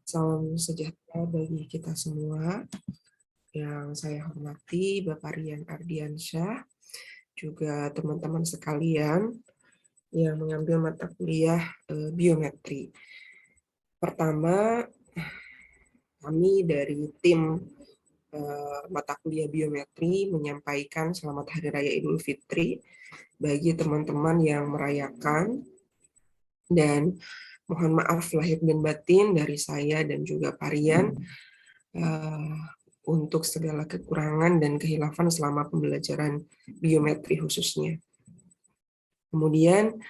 Salam sejahtera bagi kita semua. Yang saya hormati Bapak Rian Ardiansyah, juga teman-teman sekalian yang mengambil mata kuliah biometri. Pertama, kami dari tim mata kuliah biometri menyampaikan selamat Hari Raya Idul Fitri bagi teman-teman yang merayakan, dan mohon maaf lahir dan batin dari saya dan juga Pak Rian untuk segala kekurangan dan kehilafan selama pembelajaran biometri khususnya. Kemudian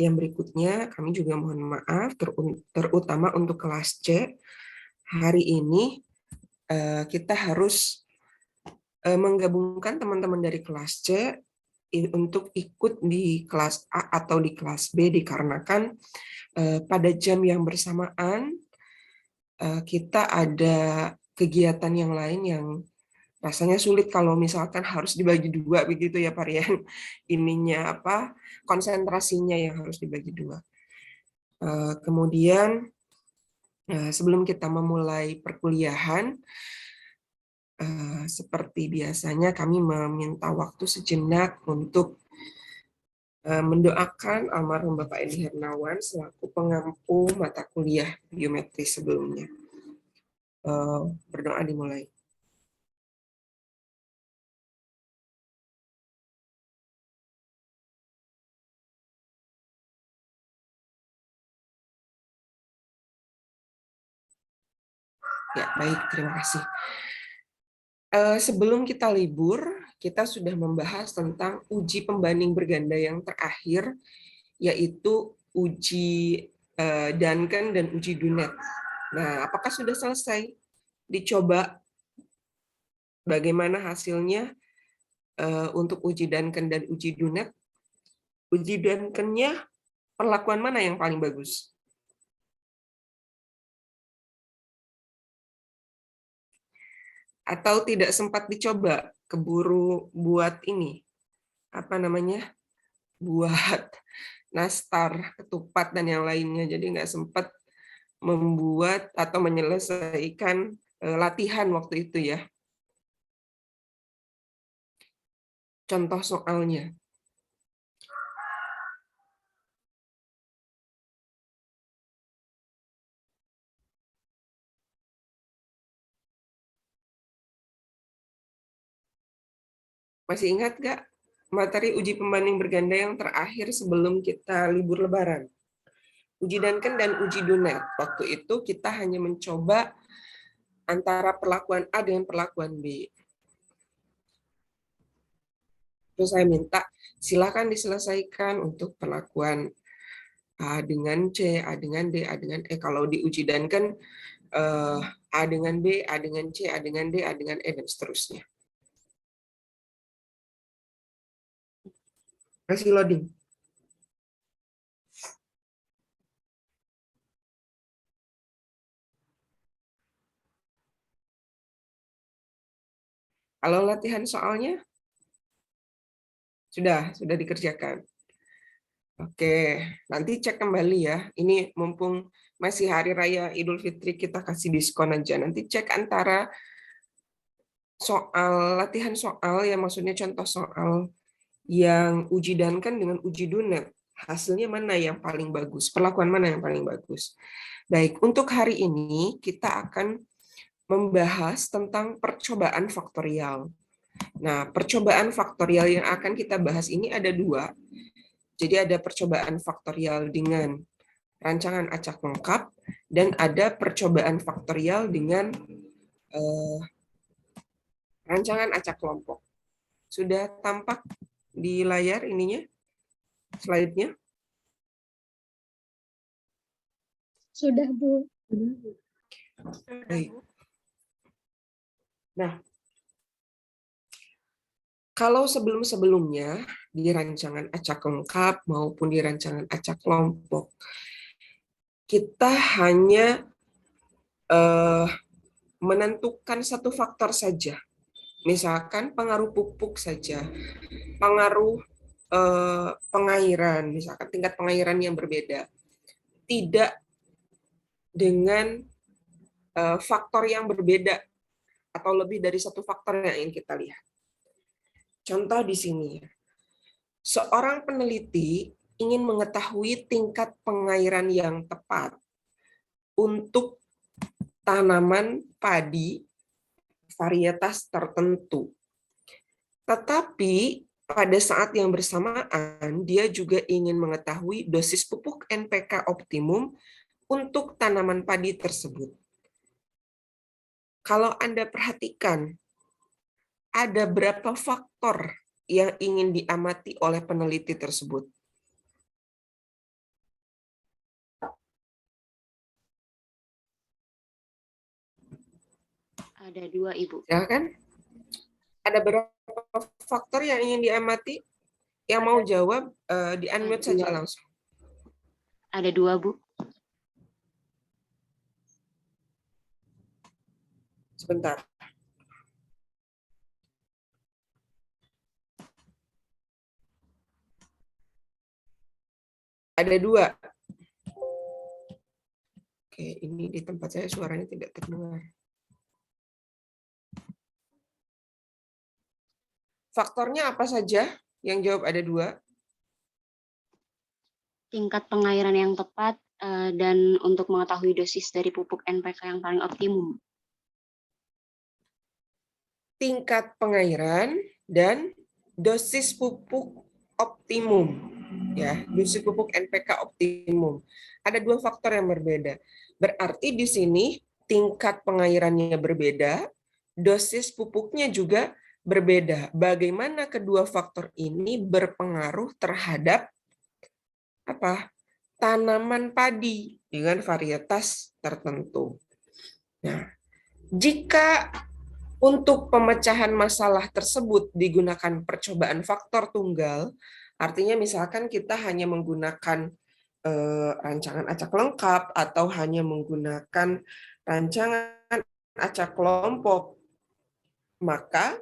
yang berikutnya kami juga mohon maaf terutama untuk kelas C. Hari ini kita harus menggabungkan teman-teman dari kelas C untuk ikut di kelas A atau di kelas B dikarenakan pada jam yang bersamaan kita ada kegiatan yang lain yang rasanya sulit kalau misalkan harus dibagi dua begitu ya Pak Rian. Ininya apa? Konsentrasinya yang harus dibagi dua. Kemudian sebelum kita memulai perkuliahan, seperti biasanya kami meminta waktu sejenak untuk mendoakan almarhum Bapak Edi Hernawan selaku pengampu mata kuliah biometri sebelumnya. Berdoa dimulai. Ya, baik, terima kasih. Sebelum kita libur, kita sudah membahas tentang uji pembanding berganda yang terakhir, yaitu uji Duncan dan uji Dunet. Nah, apakah sudah selesai? Dicoba bagaimana hasilnya untuk uji Duncan dan uji Dunet? Uji Duncan-nya perlakuan mana yang paling bagus? Atau tidak sempat dicoba, keburu buat ini, apa namanya, buat nastar, ketupat, dan yang lainnya, jadi nggak sempat membuat atau menyelesaikan latihan waktu itu ya. Contoh soalnya. Masih ingat nggak materi uji pembanding berganda yang terakhir sebelum kita libur Lebaran? Uji Duncan dan uji Dunet. Waktu itu kita hanya mencoba antara perlakuan A dengan perlakuan B. Terus saya minta silakan diselesaikan untuk perlakuan A dengan C, A dengan D, A dengan E. Kalau di uji Duncan A dengan B, A dengan C, A dengan D, A dengan E, dan seterusnya. Masih loading. Kalau latihan soalnya sudah dikerjakan. Oke, nanti cek kembali ya. Ini mumpung masih hari raya Idul Fitri, kita kasih diskon aja. Nanti cek antara soal latihan soal, yang maksudnya contoh soal yang uji Duncan dengan uji Dunet. Hasilnya mana yang paling bagus? Perlakuan mana yang paling bagus? Baik, untuk hari ini kita akan membahas tentang percobaan faktorial. Nah, percobaan faktorial yang akan kita bahas ini ada dua. Jadi ada percobaan faktorial dengan rancangan acak lengkap dan ada percobaan faktorial dengan rancangan acak kelompok. Sudah tampak di layar ininya, slide-nya? Sudah, Bu. Baik. Nah, kalau sebelum-sebelumnya di rancangan acak lengkap maupun di rancangan acak kelompok, kita hanya menentukan satu faktor saja. Misalkan pengaruh pupuk saja, pengaruh pengairan, misalkan tingkat pengairan yang berbeda. Tidak dengan faktor yang berbeda atau lebih dari satu faktor yang ingin kita lihat. Contoh di sini, seorang peneliti ingin mengetahui tingkat pengairan yang tepat untuk tanaman padi varietas tertentu. Tetapi pada saat yang bersamaan, dia juga ingin mengetahui dosis pupuk NPK optimum untuk tanaman padi tersebut. Kalau Anda perhatikan, ada berapa faktor yang ingin diamati oleh peneliti tersebut? Ada 2, Ibu. Ya kan? Ada berapa faktor yang ingin diamati? Yang mau jawab, di-unmute saja langsung. Ada 2, Bu. Sebentar. Ada 2. Oke, ini di tempat saya suaranya tidak terdengar. Faktornya apa saja? Yang jawab ada 2. Tingkat pengairan yang tepat dan untuk mengetahui dosis dari pupuk NPK yang paling optimum. Tingkat pengairan dan dosis pupuk optimum. Ya, dosis pupuk NPK optimum. Ada 2 faktor yang berbeda. Berarti di sini tingkat pengairannya berbeda, dosis pupuknya juga berbeda. Bagaimana kedua faktor ini berpengaruh terhadap tanaman padi dengan varietas tertentu. Nah, jika untuk pemecahan masalah tersebut digunakan percobaan faktor tunggal, artinya misalkan kita hanya menggunakan rancangan acak lengkap atau hanya menggunakan rancangan acak kelompok, maka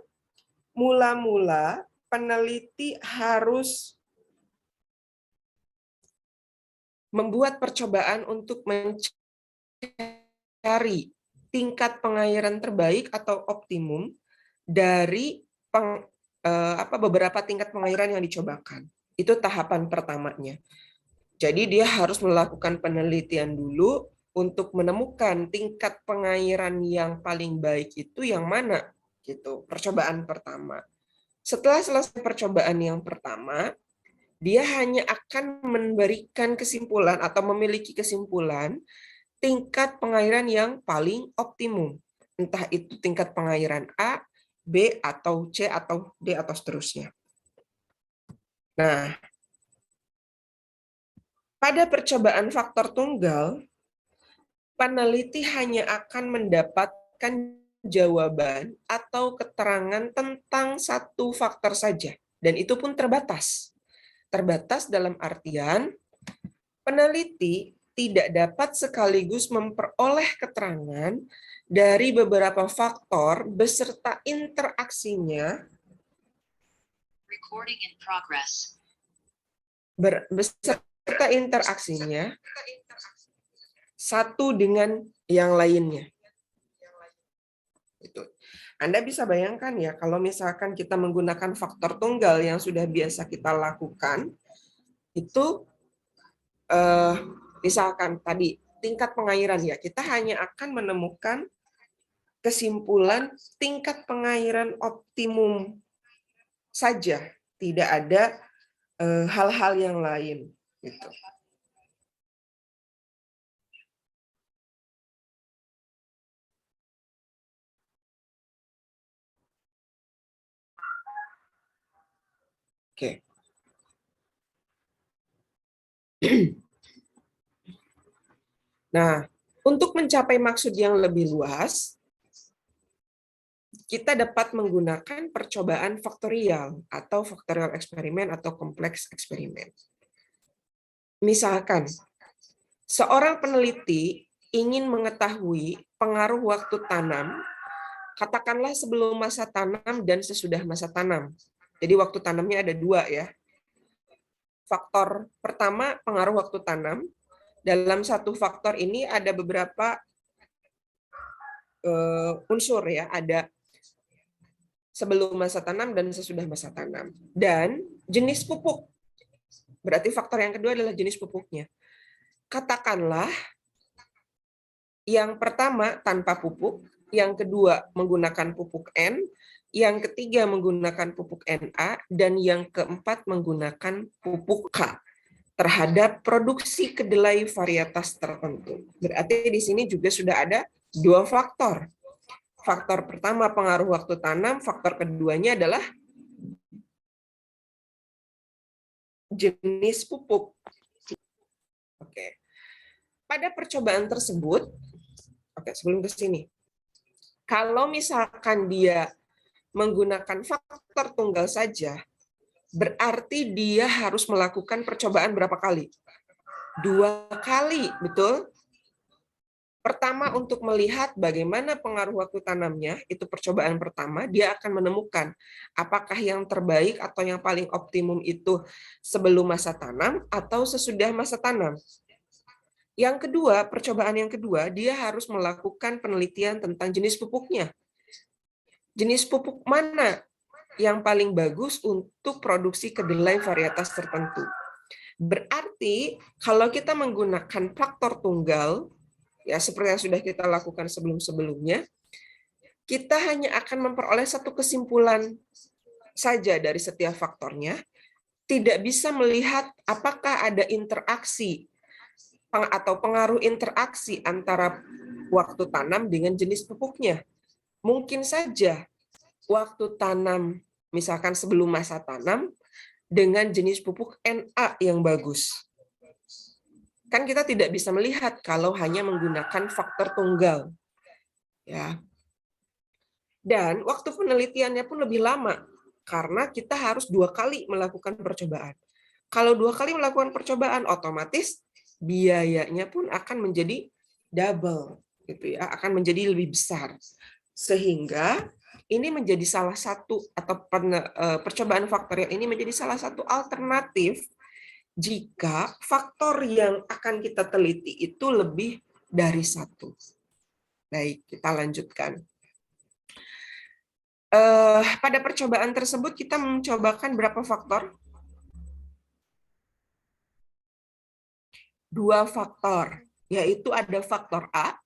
mula-mula peneliti harus membuat percobaan untuk mencari tingkat pengairan terbaik atau optimum dari beberapa tingkat pengairan yang dicobakan. Itu tahapan pertamanya. Jadi dia harus melakukan penelitian dulu untuk menemukan tingkat pengairan yang paling baik itu yang mana, gitu. Percobaan pertama. Setelah selesai percobaan yang pertama, dia hanya akan memberikan kesimpulan atau memiliki kesimpulan tingkat pengairan yang paling optimum. Entah itu tingkat pengairan A, B, atau C, atau D, atau seterusnya. Nah, pada percobaan faktor tunggal, peneliti hanya akan mendapatkan jawaban atau keterangan tentang satu faktor saja, dan itu pun terbatas. Terbatas dalam artian peneliti tidak dapat sekaligus memperoleh keterangan dari beberapa faktor beserta interaksinya beserta interaksinya satu dengan yang lainnya. Itu. Anda bisa bayangkan ya, kalau misalkan kita menggunakan faktor tunggal yang sudah biasa kita lakukan, itu misalkan tadi tingkat pengairan ya, kita hanya akan menemukan kesimpulan tingkat pengairan optimum saja, tidak ada hal-hal yang lain. Gitu. Oke. Nah, untuk mencapai maksud yang lebih luas, kita dapat menggunakan percobaan faktorial atau faktorial eksperimen atau kompleks eksperimen. Misalkan, seorang peneliti ingin mengetahui pengaruh waktu tanam, katakanlah sebelum masa tanam dan sesudah masa tanam. Jadi waktu tanamnya ada 2 ya. Faktor pertama pengaruh waktu tanam, Dalam satu faktor ini ada beberapa unsur ya, ada sebelum masa tanam dan sesudah masa tanam. Dan jenis pupuk. Berarti faktor yang kedua adalah jenis pupuknya. Katakanlah yang pertama tanpa pupuk, yang kedua menggunakan pupuk N, yang ketiga menggunakan pupuk Na, dan yang keempat menggunakan pupuk K terhadap produksi kedelai varietas tertentu. Berarti di sini juga sudah ada dua faktor. Faktor pertama pengaruh waktu tanam, faktor keduanya adalah jenis pupuk. Oke. Pada percobaan tersebut, oke, sebelum ke sini. Kalau misalkan dia menggunakan faktor tunggal saja, berarti dia harus melakukan percobaan berapa kali? 2 kali, betul? Pertama, untuk melihat bagaimana pengaruh waktu tanamnya, itu percobaan pertama, dia akan menemukan apakah yang terbaik atau yang paling optimum itu sebelum masa tanam atau sesudah masa tanam. Yang kedua, percobaan yang kedua, dia harus melakukan penelitian tentang jenis pupuknya. Jenis pupuk mana yang paling bagus untuk produksi kedelai varietas tertentu. Berarti, kalau kita menggunakan faktor tunggal, ya seperti yang sudah kita lakukan sebelum-sebelumnya, kita hanya akan memperoleh satu kesimpulan saja dari setiap faktornya, tidak bisa melihat apakah ada interaksi atau pengaruh interaksi antara waktu tanam dengan jenis pupuknya. Mungkin saja waktu tanam, misalkan sebelum masa tanam, dengan jenis pupuk Na yang bagus. Kan kita tidak bisa melihat kalau hanya menggunakan faktor tunggal. Ya. Dan waktu penelitiannya pun lebih lama, karena kita harus 2 kali melakukan percobaan. Kalau 2 kali melakukan percobaan, otomatis biayanya pun akan menjadi double, gitu ya, akan menjadi lebih besar. Sehingga ini menjadi salah satu, atau percobaan faktorial ini menjadi salah satu alternatif jika faktor yang akan kita teliti itu lebih dari satu. Baik, kita lanjutkan. Pada percobaan tersebut kita mencobakan berapa faktor? 2 faktor, yaitu ada faktor A.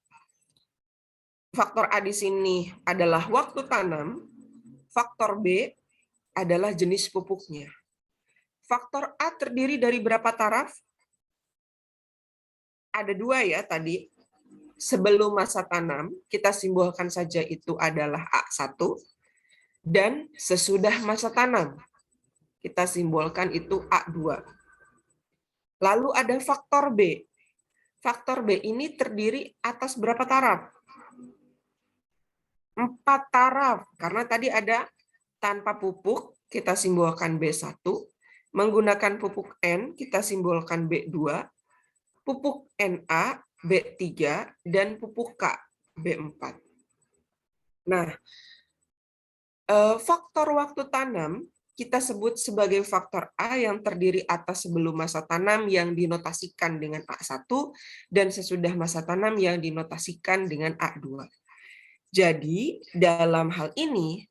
Faktor A di sini adalah waktu tanam, faktor B adalah jenis pupuknya. Faktor A terdiri dari berapa taraf? Ada 2 ya tadi. Sebelum masa tanam, kita simbolkan saja itu adalah A1. Dan sesudah masa tanam, kita simbolkan itu A2. Lalu ada faktor B. Faktor B ini terdiri atas berapa taraf? 4 taraf. Karena tadi ada tanpa pupuk, kita simbolkan B1. Menggunakan pupuk N, kita simbolkan B2. Pupuk Na, B3. Dan pupuk K, B4. Nah, faktor waktu tanam kita sebut sebagai faktor A yang terdiri atas sebelum masa tanam yang dinotasikan dengan A1 dan sesudah masa tanam yang dinotasikan dengan A2. Jadi, dalam hal ini,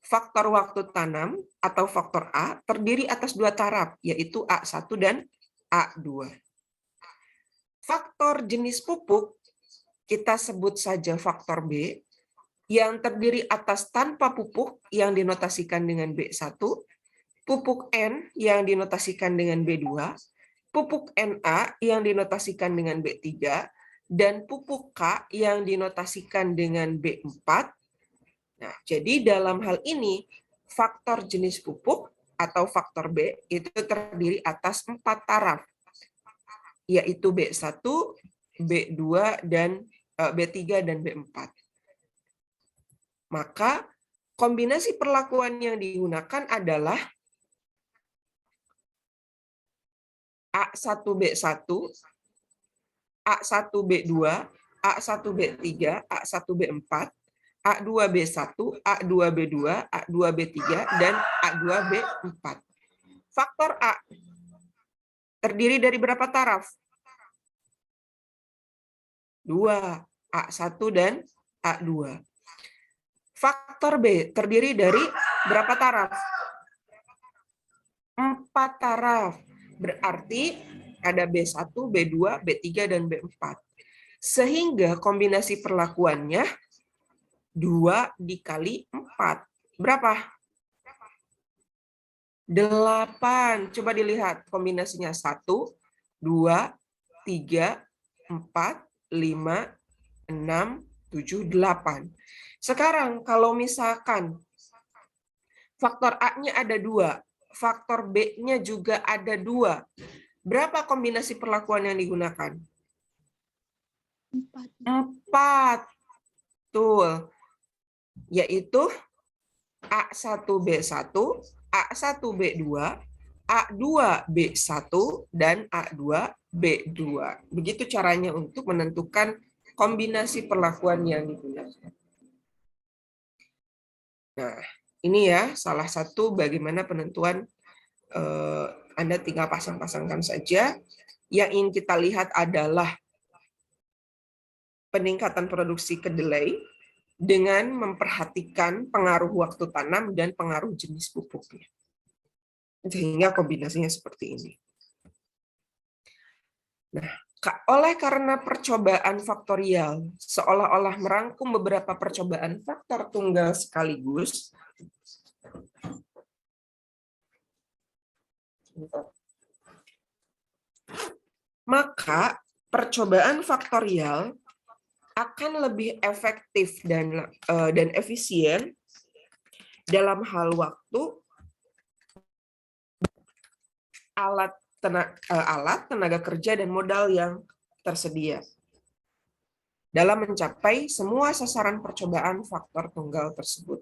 faktor waktu tanam atau faktor A terdiri atas 2 taraf, yaitu A1 dan A2. Faktor jenis pupuk kita sebut saja faktor B, yang terdiri atas tanpa pupuk yang dinotasikan dengan B1, pupuk N yang dinotasikan dengan B2, pupuk Na yang dinotasikan dengan B3, dan pupuk K yang dinotasikan dengan B4. Nah, jadi dalam hal ini, faktor jenis pupuk atau faktor B itu terdiri atas 4 taraf, yaitu B1, B2, dan B3, dan B4. Maka kombinasi perlakuan yang digunakan adalah A1B1, A1B2, A1B3, A1B4, A2B1, A2B2, A2B3, dan A2B4. Faktor A terdiri dari berapa taraf? 2, A1 dan A2. Faktor B terdiri dari berapa taraf? 4 taraf. Berarti ada B1, B2, B3, dan B4. Sehingga kombinasi perlakuannya 2 dikali 4. Berapa? 8. Coba dilihat kombinasinya 1, 2, 3, 4, 5, 6, 7, 8. Sekarang kalau misalkan faktor A-nya ada 2, faktor B-nya juga ada 2. Berapa kombinasi perlakuan yang digunakan? 4. Betul. Yaitu A1B1, A1B2, A2B1, dan A2B2. Begitu caranya untuk menentukan kombinasi perlakuan yang digunakan. Nah, ini ya salah satu bagaimana penentuan. Anda tinggal pasang-pasangkan saja. Yang ingin kita lihat adalah peningkatan produksi kedelai dengan memperhatikan pengaruh waktu tanam dan pengaruh jenis pupuknya. Sehingga kombinasinya seperti ini. Nah, oleh karena percobaan faktorial seolah-olah merangkum beberapa percobaan faktor tunggal sekaligus, maka percobaan faktorial akan lebih efektif dan efisien dalam hal waktu, alat, tenaga kerja, dan modal yang tersedia dalam mencapai semua sasaran percobaan faktor tunggal tersebut.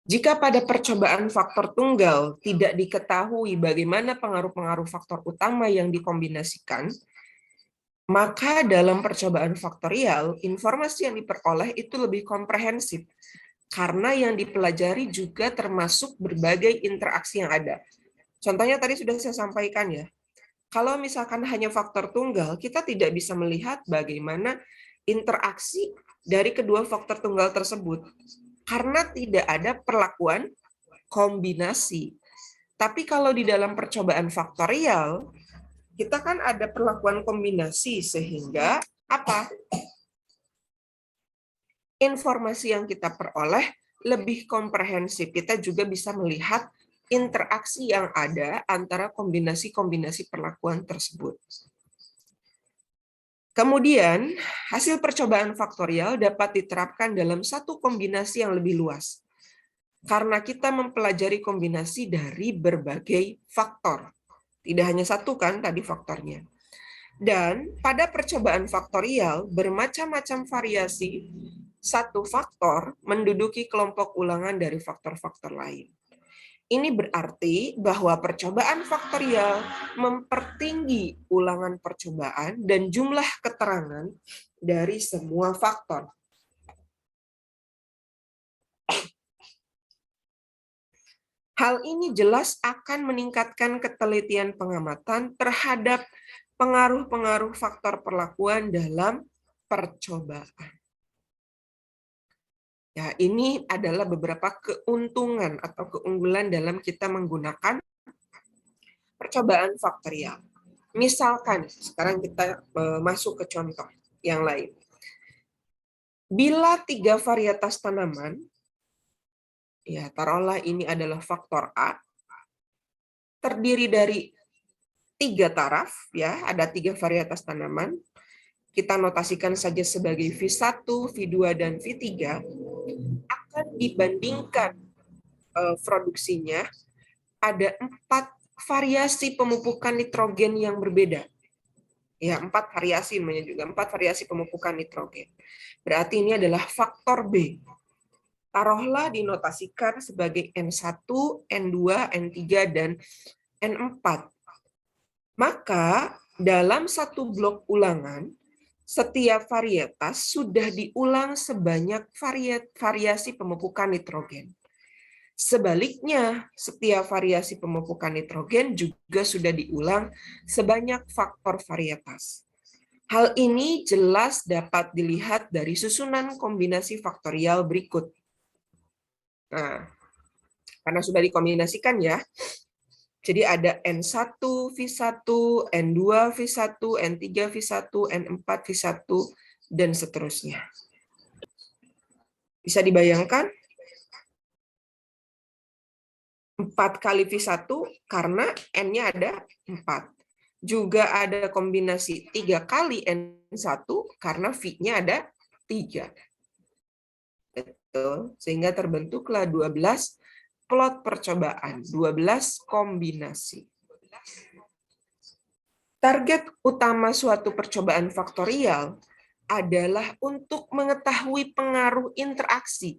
Jika pada percobaan faktor tunggal tidak diketahui bagaimana pengaruh-pengaruh faktor utama yang dikombinasikan, maka dalam percobaan faktorial, informasi yang diperoleh itu lebih komprehensif, karena yang dipelajari juga termasuk berbagai interaksi yang ada. Contohnya tadi sudah saya sampaikan ya, kalau misalkan hanya faktor tunggal, kita tidak bisa melihat bagaimana interaksi dari kedua faktor tunggal tersebut, karena tidak ada perlakuan kombinasi. Tapi kalau di dalam percobaan faktorial, kita kan ada perlakuan kombinasi, sehingga apa? Informasi yang kita peroleh lebih komprehensif. Kita juga bisa melihat interaksi yang ada antara kombinasi-kombinasi perlakuan tersebut. Kemudian, hasil percobaan faktorial dapat diterapkan dalam satu kombinasi yang lebih luas, karena kita mempelajari kombinasi dari berbagai faktor. Tidak hanya satu kan tadi faktornya. Dan pada percobaan faktorial, bermacam-macam variasi satu faktor menduduki kelompok ulangan dari faktor-faktor lain. Ini berarti bahwa percobaan faktorial mempertinggi ulangan percobaan dan jumlah keterangan dari semua faktor. Hal ini jelas akan meningkatkan ketelitian pengamatan terhadap pengaruh-pengaruh faktor perlakuan dalam percobaan. Ya, ini adalah beberapa keuntungan atau keunggulan dalam kita menggunakan percobaan faktorial. Misalkan, sekarang kita masuk ke contoh yang lain. Bila 3 varietas tanaman, ya taruhlah ini adalah faktor A, terdiri dari 3 taraf, ya ada 3 varietas tanaman, kita notasikan saja sebagai V1, V2, dan V3, akan dibandingkan produksinya ada 4 variasi pemupukan nitrogen yang berbeda. Ya, 4 variasi namanya juga, 4 variasi pemupukan nitrogen. Berarti ini adalah faktor B. Taruhlah dinotasikan sebagai N1, N2, N3, dan N4. Maka dalam satu blok ulangan, setiap varietas sudah diulang sebanyak variasi pemupukan nitrogen. Sebaliknya, setiap variasi pemupukan nitrogen juga sudah diulang sebanyak faktor varietas. Hal ini jelas dapat dilihat dari susunan kombinasi faktorial berikut. Nah, karena sudah dikombinasikan ya, jadi ada N1 V1, N2 V1, N3 V1, N4 V1, dan seterusnya. Bisa dibayangkan? 4 kali V1 karena N-nya ada 4. Juga ada kombinasi 3 kali N1 karena V-nya ada 3. Betul. Sehingga terbentuklah 12 plot percobaan, 12 kombinasi. Target utama suatu percobaan faktorial adalah untuk mengetahui pengaruh interaksi.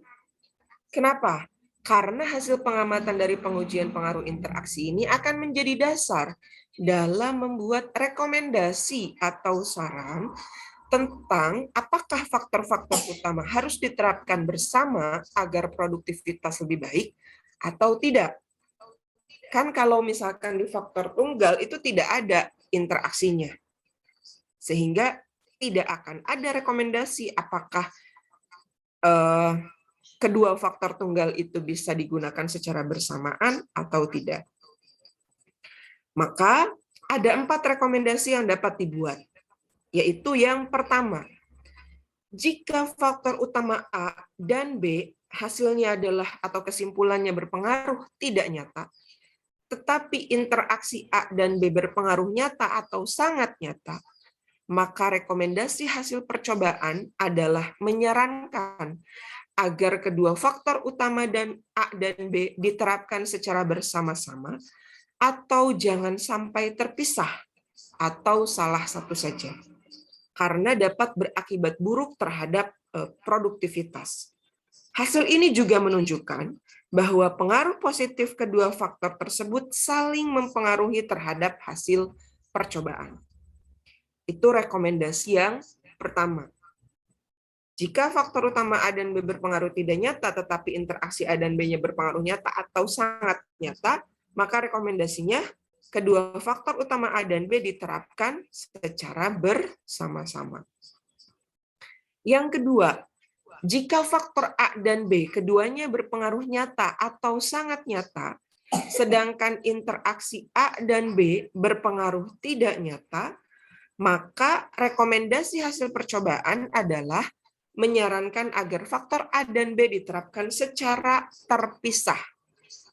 Kenapa? Karena hasil pengamatan dari pengujian pengaruh interaksi ini akan menjadi dasar dalam membuat rekomendasi atau saran tentang apakah faktor-faktor utama harus diterapkan bersama agar produktivitas lebih baik atau tidak. Kan kalau misalkan di faktor tunggal itu tidak ada interaksinya. Sehingga tidak akan ada rekomendasi apakah kedua faktor tunggal itu bisa digunakan secara bersamaan atau tidak. Maka ada 4 rekomendasi yang dapat dibuat, yaitu yang pertama, jika faktor utama A dan B hasilnya adalah atau kesimpulannya berpengaruh tidak nyata, tetapi interaksi A dan B berpengaruh nyata atau sangat nyata, maka rekomendasi hasil percobaan adalah menyarankan agar kedua faktor utama dan A dan B diterapkan secara bersama-sama atau jangan sampai terpisah atau salah satu saja, karena dapat berakibat buruk terhadap produktivitas. Hasil ini juga menunjukkan bahwa pengaruh positif kedua faktor tersebut saling mempengaruhi terhadap hasil percobaan. Itu rekomendasi yang pertama. Jika faktor utama A dan B berpengaruh tidak nyata, tetapi interaksi A dan B-nya berpengaruh nyata atau sangat nyata, maka rekomendasinya kedua faktor utama A dan B diterapkan secara bersama-sama. Yang kedua, jika faktor A dan B keduanya berpengaruh nyata atau sangat nyata, sedangkan interaksi A dan B berpengaruh tidak nyata, maka rekomendasi hasil percobaan adalah menyarankan agar faktor A dan B diterapkan secara terpisah,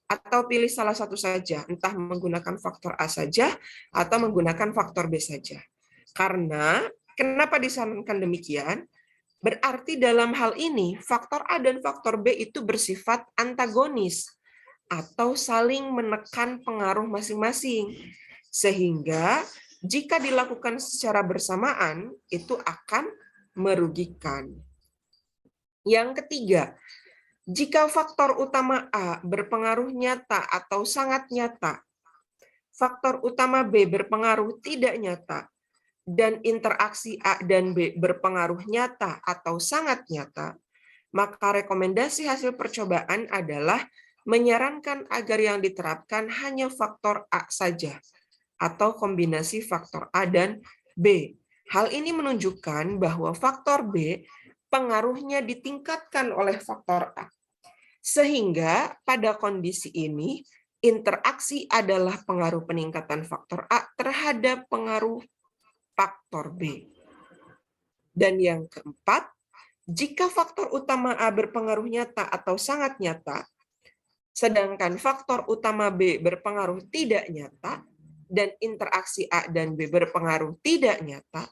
atau pilih salah satu saja, entah menggunakan faktor A saja atau menggunakan faktor B saja. Karena, kenapa disarankan demikian? Berarti dalam hal ini, faktor A dan faktor B itu bersifat antagonis atau saling menekan pengaruh masing-masing. Sehingga jika dilakukan secara bersamaan, itu akan merugikan. Yang ketiga, jika faktor utama A berpengaruh nyata atau sangat nyata, faktor utama B berpengaruh tidak nyata, dan interaksi A dan B berpengaruh nyata atau sangat nyata, maka rekomendasi hasil percobaan adalah menyarankan agar yang diterapkan hanya faktor A saja, atau kombinasi faktor A dan B. Hal ini menunjukkan bahwa faktor B pengaruhnya ditingkatkan oleh faktor A. Sehingga pada kondisi ini, interaksi adalah pengaruh peningkatan faktor A terhadap pengaruh faktor B. Dan yang keempat, jika faktor utama A berpengaruh nyata atau sangat nyata, sedangkan faktor utama B berpengaruh tidak nyata, dan interaksi A dan B berpengaruh tidak nyata,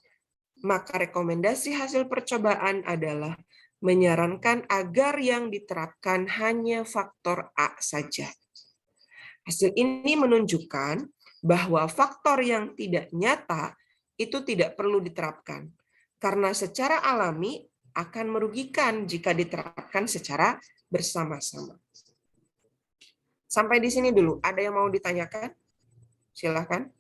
maka rekomendasi hasil percobaan adalah menyarankan agar yang diterapkan hanya faktor A saja. Hasil ini menunjukkan bahwa faktor yang tidak nyata itu tidak perlu diterapkan, karena secara alami akan merugikan jika diterapkan secara bersama-sama. Sampai di sini dulu. Ada yang mau ditanyakan? Silakan.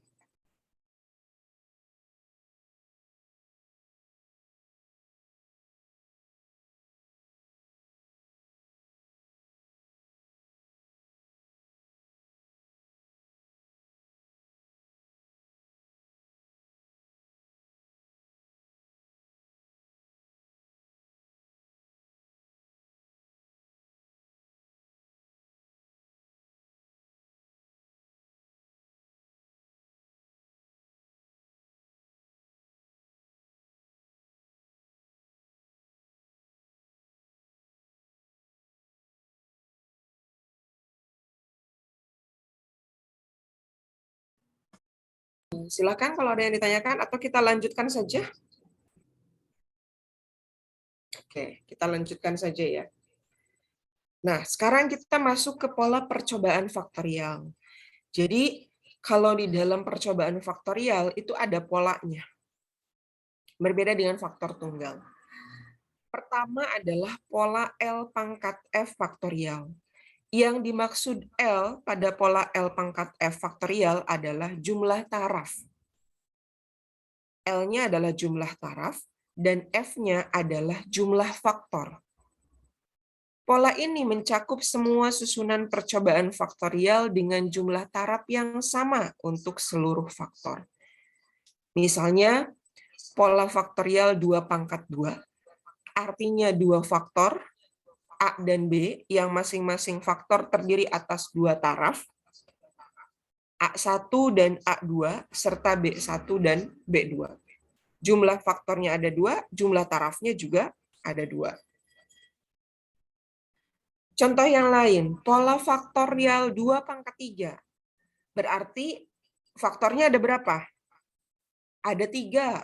Silakan kalau ada yang ditanyakan atau kita lanjutkan saja. Oke, kita lanjutkan saja ya. Nah, sekarang kita masuk ke pola percobaan faktorial. Jadi, kalau di dalam percobaan faktorial itu ada polanya. Berbeda dengan faktor tunggal. Pertama adalah pola L pangkat F faktorial. Yang dimaksud L pada pola L pangkat F faktorial adalah jumlah taraf. L-nya adalah jumlah taraf, dan F-nya adalah jumlah faktor. Pola ini mencakup semua susunan percobaan faktorial dengan jumlah taraf yang sama untuk seluruh faktor. Misalnya, pola faktorial 2 pangkat 2, artinya 2 faktor, A dan B, yang masing-masing faktor terdiri atas 2 taraf, A1 dan A2, serta B1 dan B2. Jumlah faktornya ada 2, jumlah tarafnya juga ada 2. Contoh yang lain, pola faktorial 2 pangkat 3. Berarti faktornya ada berapa? Ada 3.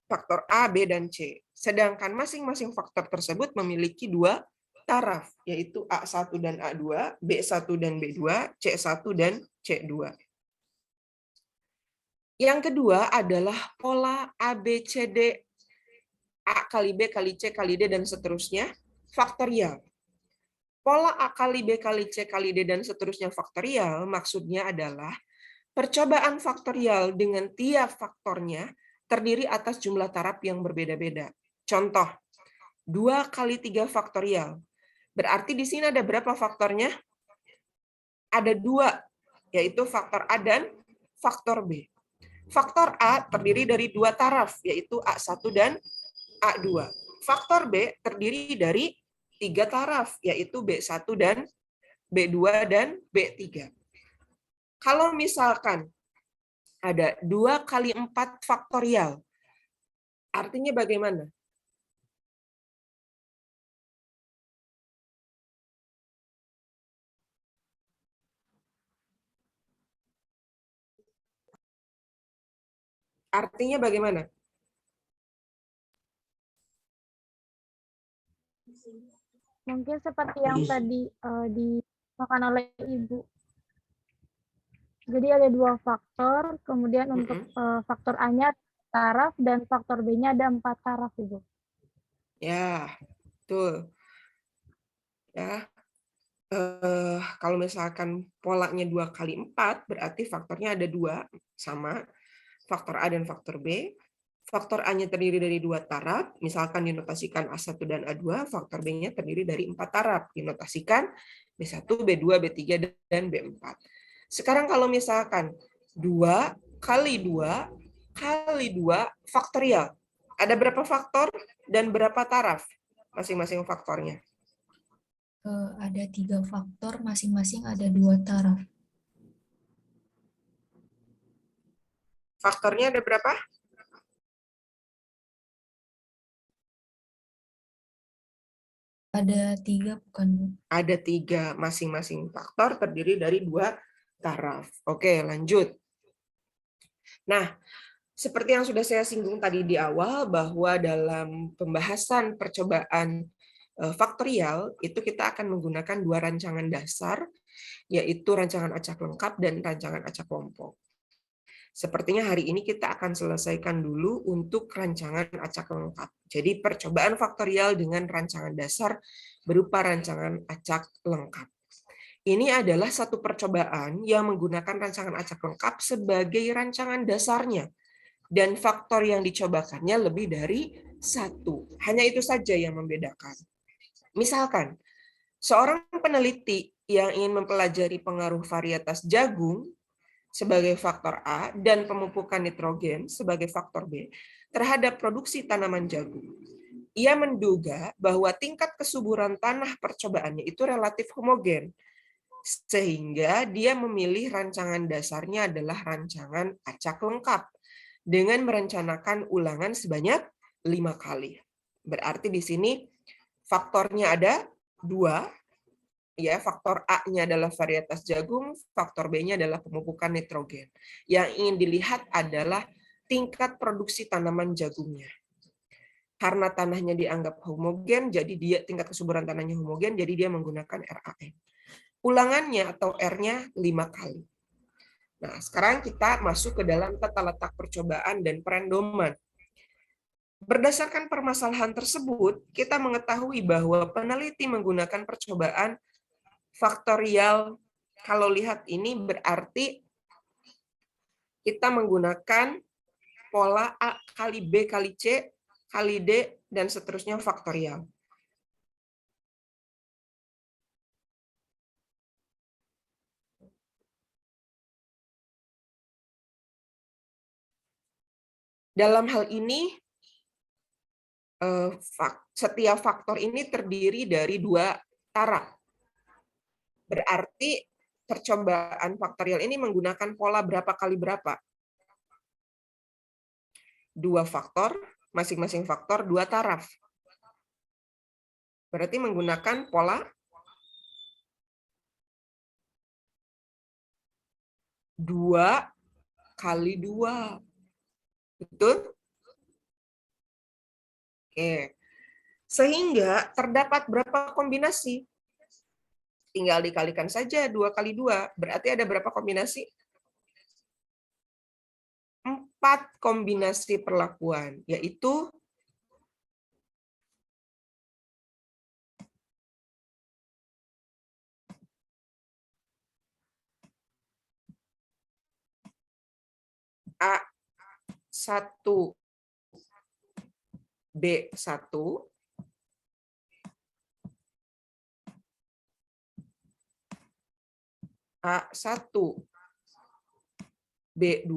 Faktor A, B, dan C. Sedangkan masing-masing faktor tersebut memiliki 2 taraf, yaitu A1 dan A2, B1 dan B2, C1 dan C2. Yang kedua adalah pola ABCD, A kali B kali C kali D dan seterusnya, faktorial. Pola A kali B kali C kali D dan seterusnya faktorial maksudnya adalah percobaan faktorial dengan tiap faktornya terdiri atas jumlah taraf yang berbeda-beda. Contoh, 2 kali 3 faktorial. Berarti di sini ada berapa faktornya? Ada 2, yaitu faktor A dan faktor B. Faktor A terdiri dari 2 taraf, yaitu A1 dan A2. Faktor B terdiri dari 3 taraf, yaitu B1 dan B2 dan B3. Kalau misalkan ada 2 kali 4 faktorial, artinya bagaimana? Artinya bagaimana? Mungkin seperti yang tadi dimakan oleh Ibu. Jadi ada 2 faktor, kemudian untuk faktor A-nya taraf dan faktor B-nya ada 4 taraf, Ibu. Ya, betul. Ya. Kalau misalkan polanya 2 kali 4, berarti faktornya ada 2, sama. Faktor A dan faktor B. Faktor A-nya terdiri dari 2 taraf, misalkan dinotasikan A1 dan A2, faktor B-nya terdiri dari 4 taraf, dinotasikan B1, B2, B3, dan B4. Sekarang kalau misalkan 2 kali 2 kali 2 faktorial, ada berapa faktor dan berapa taraf masing-masing faktornya? Ada 3 faktor, masing-masing ada 2 taraf. Faktornya ada berapa? Ada 3 bukan, Bu? Ada 3, masing-masing faktor terdiri dari 2 taraf. Oke, lanjut. Nah, seperti yang sudah saya singgung tadi di awal, bahwa dalam pembahasan percobaan faktorial, itu kita akan menggunakan 2 rancangan dasar, yaitu rancangan acak lengkap dan rancangan acak kelompok. Sepertinya hari ini kita akan selesaikan dulu untuk rancangan acak lengkap. Jadi percobaan faktorial dengan rancangan dasar berupa rancangan acak lengkap. Ini adalah satu percobaan yang menggunakan rancangan acak lengkap sebagai rancangan dasarnya. Dan faktor yang dicobakannya lebih dari satu. Hanya itu saja yang membedakan. Misalkan, seorang peneliti yang ingin mempelajari pengaruh varietas jagung sebagai faktor A dan pemupukan nitrogen sebagai faktor B terhadap produksi tanaman jagung. Ia menduga bahwa tingkat kesuburan tanah percobaannya itu relatif homogen, sehingga dia memilih rancangan dasarnya adalah rancangan acak lengkap dengan merencanakan ulangan sebanyak 5 kali. Berarti di sini faktornya ada 2. Ya, faktor A-nya adalah varietas jagung, faktor B-nya adalah pemupukan nitrogen. Yang ingin dilihat adalah tingkat produksi tanaman jagungnya. Karena tanahnya dianggap homogen, jadi dia tingkat kesuburan tanahnya homogen, jadi dia menggunakan RAN. Ulangannya atau R-nya 5 kali. Nah, sekarang kita masuk ke dalam tata letak percobaan dan perendoman. Berdasarkan permasalahan tersebut, kita mengetahui bahwa peneliti menggunakan percobaan faktorial. Kalau lihat ini berarti kita menggunakan pola A kali B kali C kali D dan seterusnya faktorial. Dalam hal ini, setiap faktor ini terdiri dari 2 taraf. Berarti percobaan faktorial ini menggunakan pola berapa kali berapa? 2 faktor, masing-masing faktor 2 taraf. Berarti menggunakan pola 2 kali 2. Betul? Oke. Sehingga terdapat berapa kombinasi? Tinggal dikalikan saja 2 kali 2. Berarti ada berapa kombinasi? 4 kombinasi perlakuan, yaitu A1, B1, A1, B2,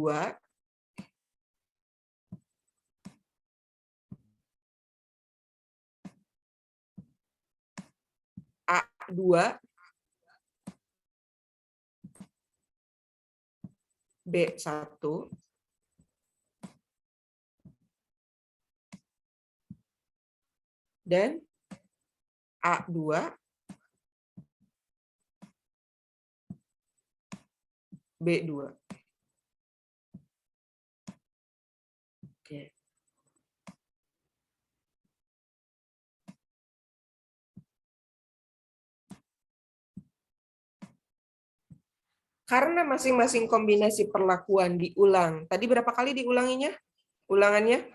A2, B1, dan A2, B2. Oke. Karena masing-masing kombinasi perlakuan diulang. Tadi berapa kali diulanginya? Ulangannya?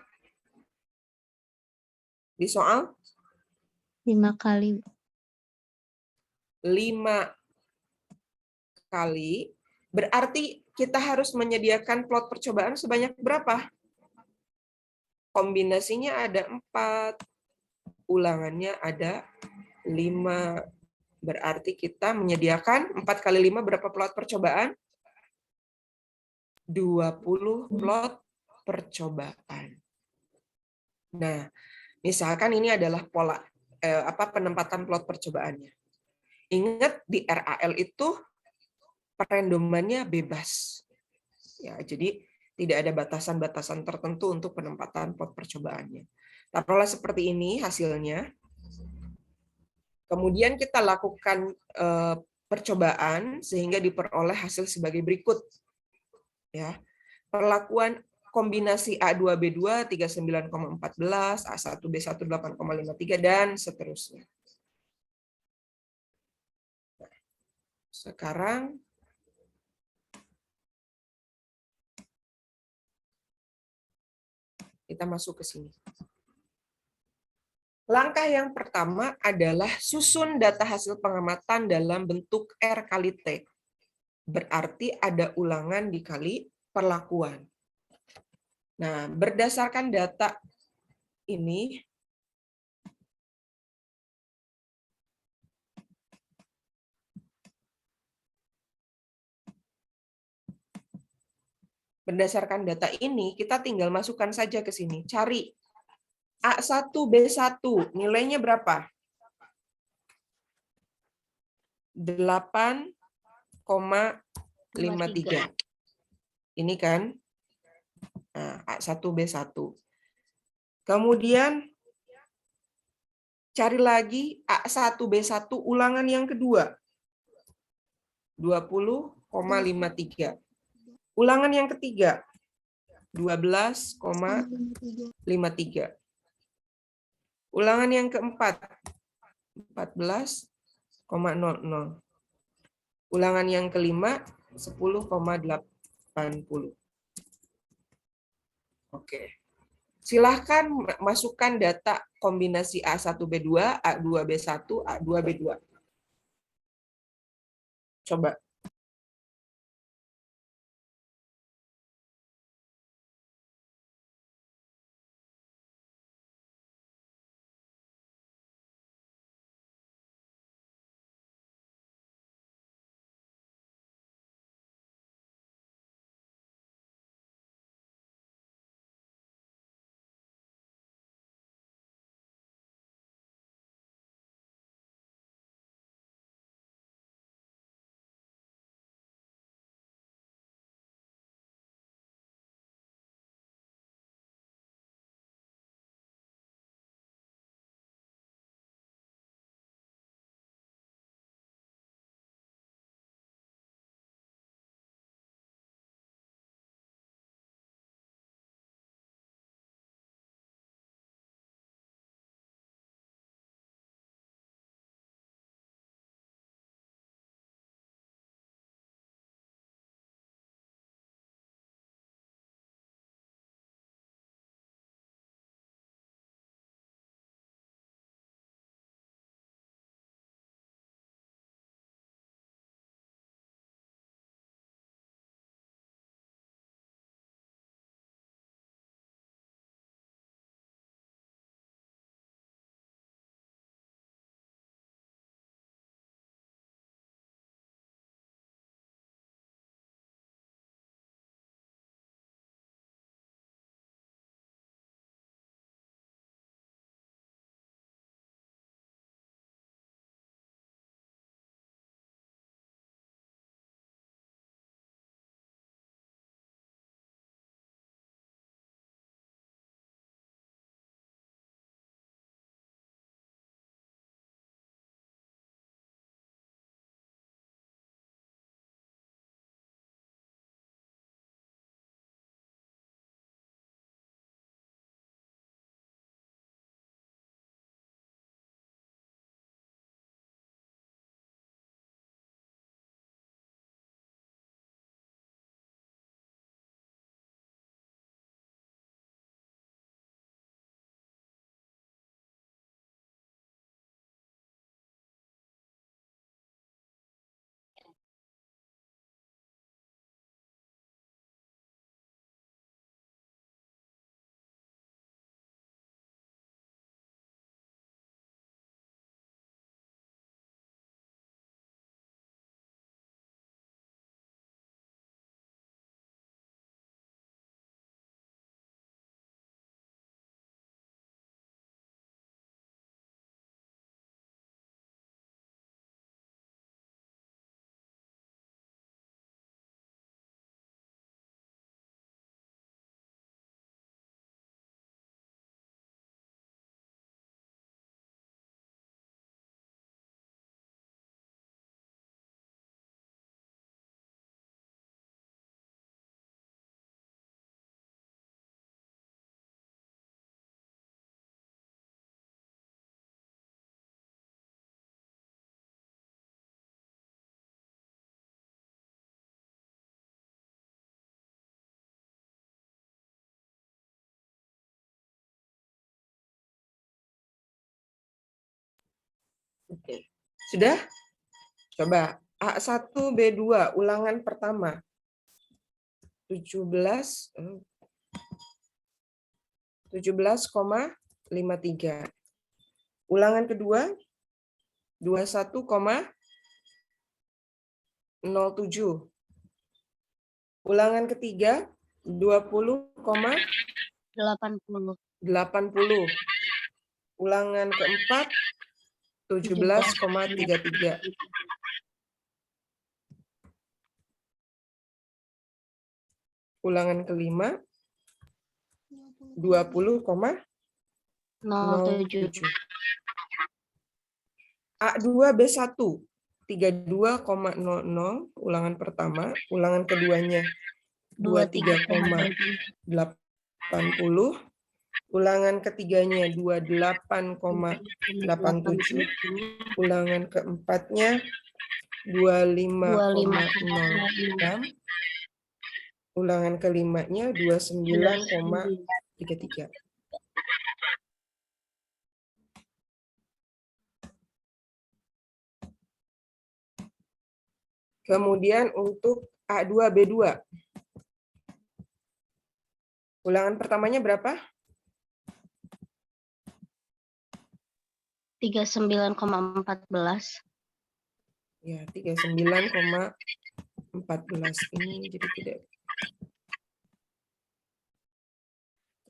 Di soal? 5 kali. 5 kali. Berarti kita harus menyediakan plot percobaan sebanyak berapa? Kombinasinya ada 4. Ulangannya ada 5. Berarti kita menyediakan 4 kali 5 berapa plot percobaan? 20 plot percobaan. Nah, misalkan ini adalah pola penempatan plot percobaannya. Ingat di RAL itu perendomannya bebas. Ya, jadi tidak ada batasan-batasan tertentu untuk penempatan plot percobaannya. Taruhlah seperti ini hasilnya. Kemudian kita lakukan percobaan sehingga diperoleh hasil sebagai berikut. Ya. Perlakuan kombinasi A2B2 39,14, A1B1 8,53 dan seterusnya. Sekarang Kita masuk ke sini. Langkah yang pertama adalah susun data hasil pengamatan dalam bentuk R kali T. Berarti ada ulangan dikali perlakuan. Nah, berdasarkan data ini, kita tinggal masukkan saja ke sini. Cari A1, B1, nilainya berapa? 8,53. Ini kan A1, B1. Kemudian cari lagi A1, B1 ulangan yang kedua. 20,53. Ulangan yang ketiga. 12,53. Ulangan yang keempat. 14,00. Ulangan yang kelima 10,80. Oke. Silahkan masukkan data kombinasi A1B2, A2B1, A2B2. Coba. Oke. Sudah? Coba A1B2 ulangan pertama. 17,53. Ulangan kedua 21,07. Ulangan ketiga 20,80. 80. Ulangan keempat 17,33. Ulangan kelima 20,07. 07. A2B1 32,00 ulangan pertama, ulangan keduanya 23,80, ulangan ketiganya 28,87, ulangan keempatnya 25,06, ulangan kelimanya 29,33. Kemudian untuk A2B2. Ulangan pertamanya berapa? 39,14. Ya, 39,14. Ini jadi tidak.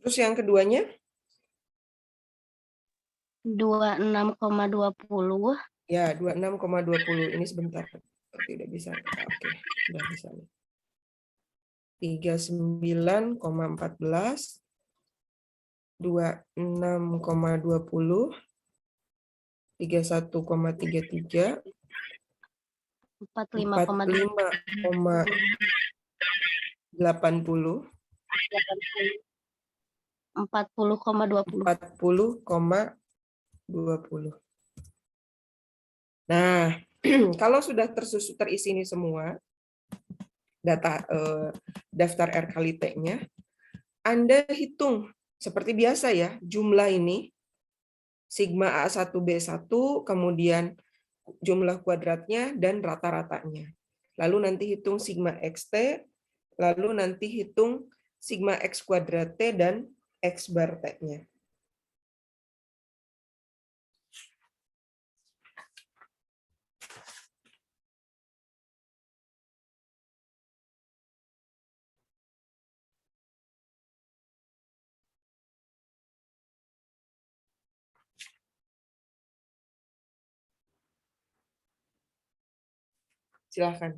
Terus yang keduanya? 26,20. Ya, 26,20. Ini sebentar. Tidak bisa. Oke, sudah bisa. 39,14, 26,20, 31,33, 45,80, 40,20. Nah, kalau sudah terisi ini semua, data daftar R kali T-nya, Anda hitung seperti biasa ya, jumlah ini, sigma A1B1, kemudian jumlah kuadratnya, dan rata-ratanya. Lalu nanti hitung sigma XT, lalu nanti hitung sigma X kuadrat T dan X bar T-nya. Silakan.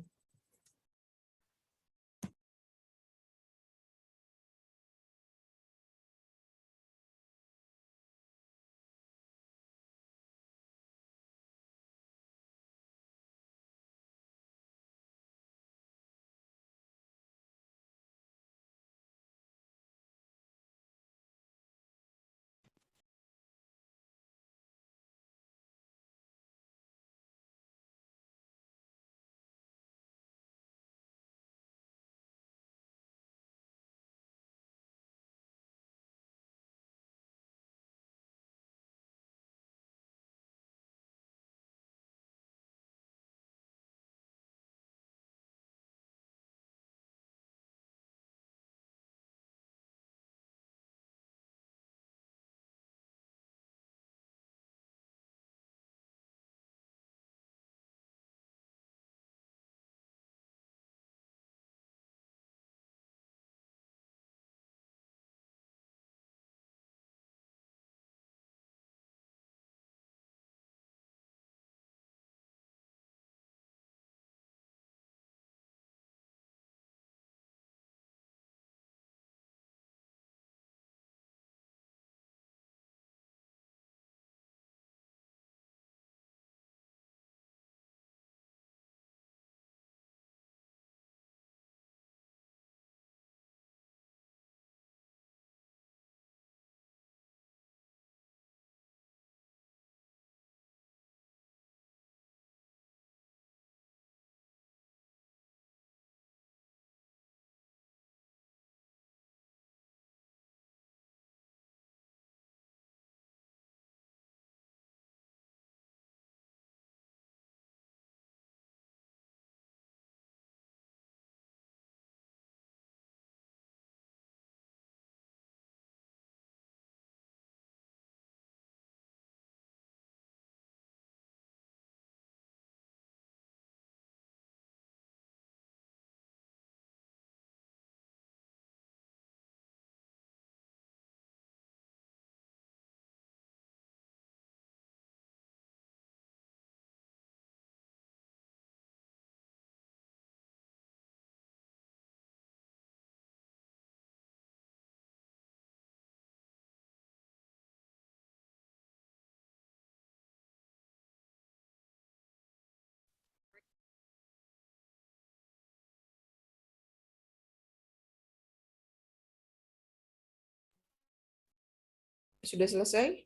Sudah selesai?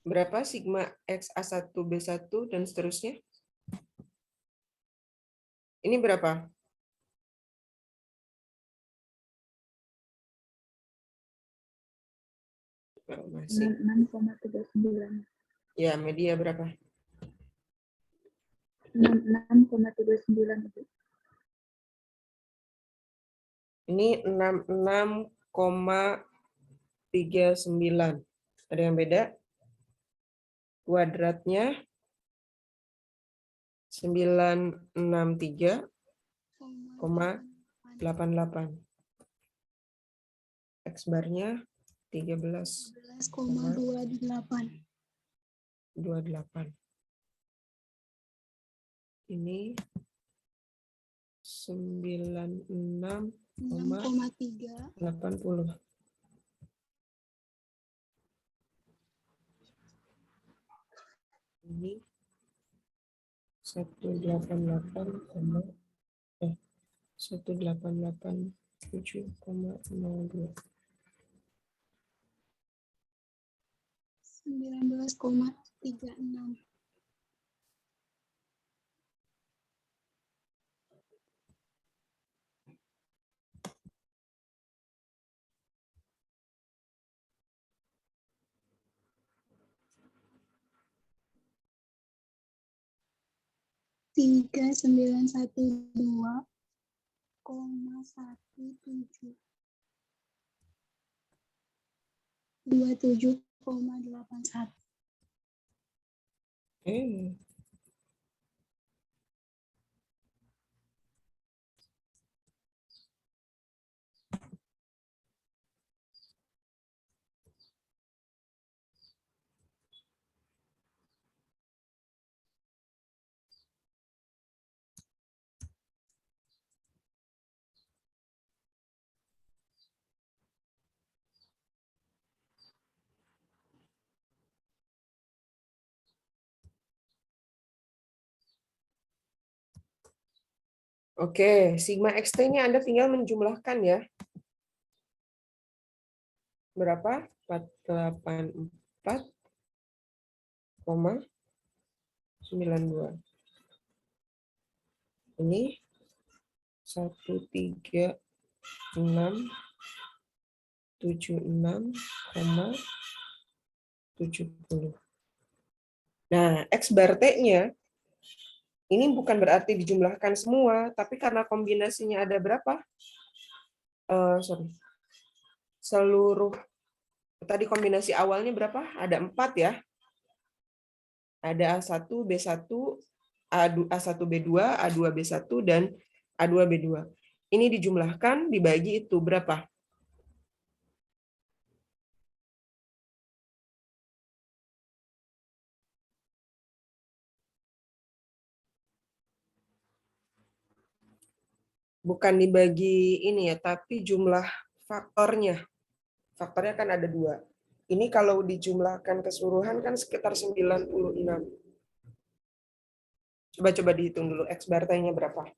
Berapa sigma X A1, B1, dan seterusnya? Ini berapa? Masih. 66,39. Ya, media berapa? 66,39. Ini 66,39. Ada yang beda? Kuadratnya 963,88. X-barnya 13,28. Ini 96,80. Ini 188,7,02. 19,36. Tiga 912,17 27,81. Oke, sigma XT-nya Anda tinggal menjumlahkan ya. Berapa? 484,92. Ini 136,70. Nah, X bar T-nya ini bukan berarti dijumlahkan semua, tapi karena kombinasinya ada berapa? Seluruh tadi kombinasi awalnya berapa? Ada 4 ya. Ada A1, B1, A1B2, A2B1, dan A2B2. Ini dijumlahkan, dibagi itu berapa? Bukan dibagi ini ya, tapi jumlah faktornya. Faktornya kan ada 2. Ini kalau dijumlahkan keseluruhan kan sekitar 96. Coba dihitung dulu X bar T-nya berapa.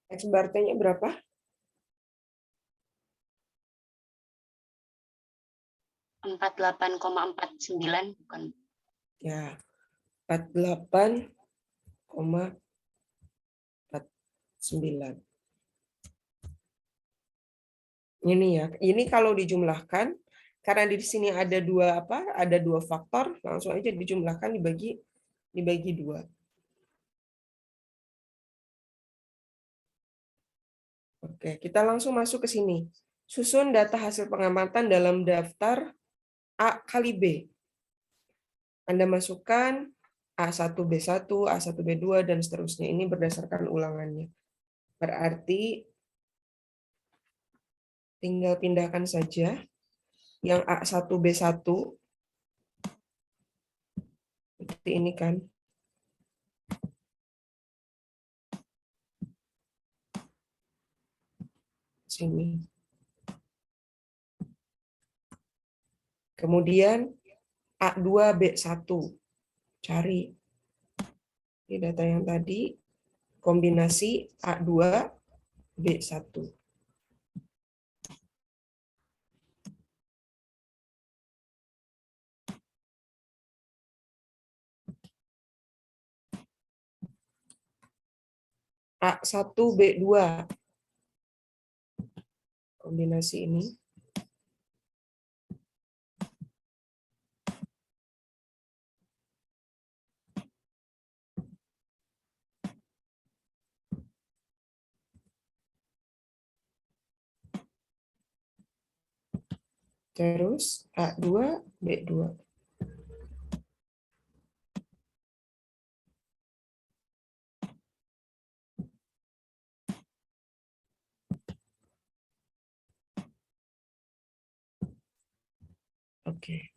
X bar T-nya berapa? 48,49 bukan. Ya, 48,49. Ini ya. Ini kalau dijumlahkan karena di sini ada dua Ada 2 faktor, langsung aja dijumlahkan dibagi 2. Oke, kita langsung masuk ke sini. Susun data hasil pengamatan dalam daftar A kali B. Anda masukkan A1, B1, A1, B2, dan seterusnya. Ini berdasarkan ulangannya. Berarti tinggal pindahkan saja yang A1, B1. Seperti ini kan. Sini. Kemudian A2, B1. Cari. Ini data yang tadi. Kombinasi A2, B1. A1, B2. Kombinasi ini. Terus A2, B2. Oke.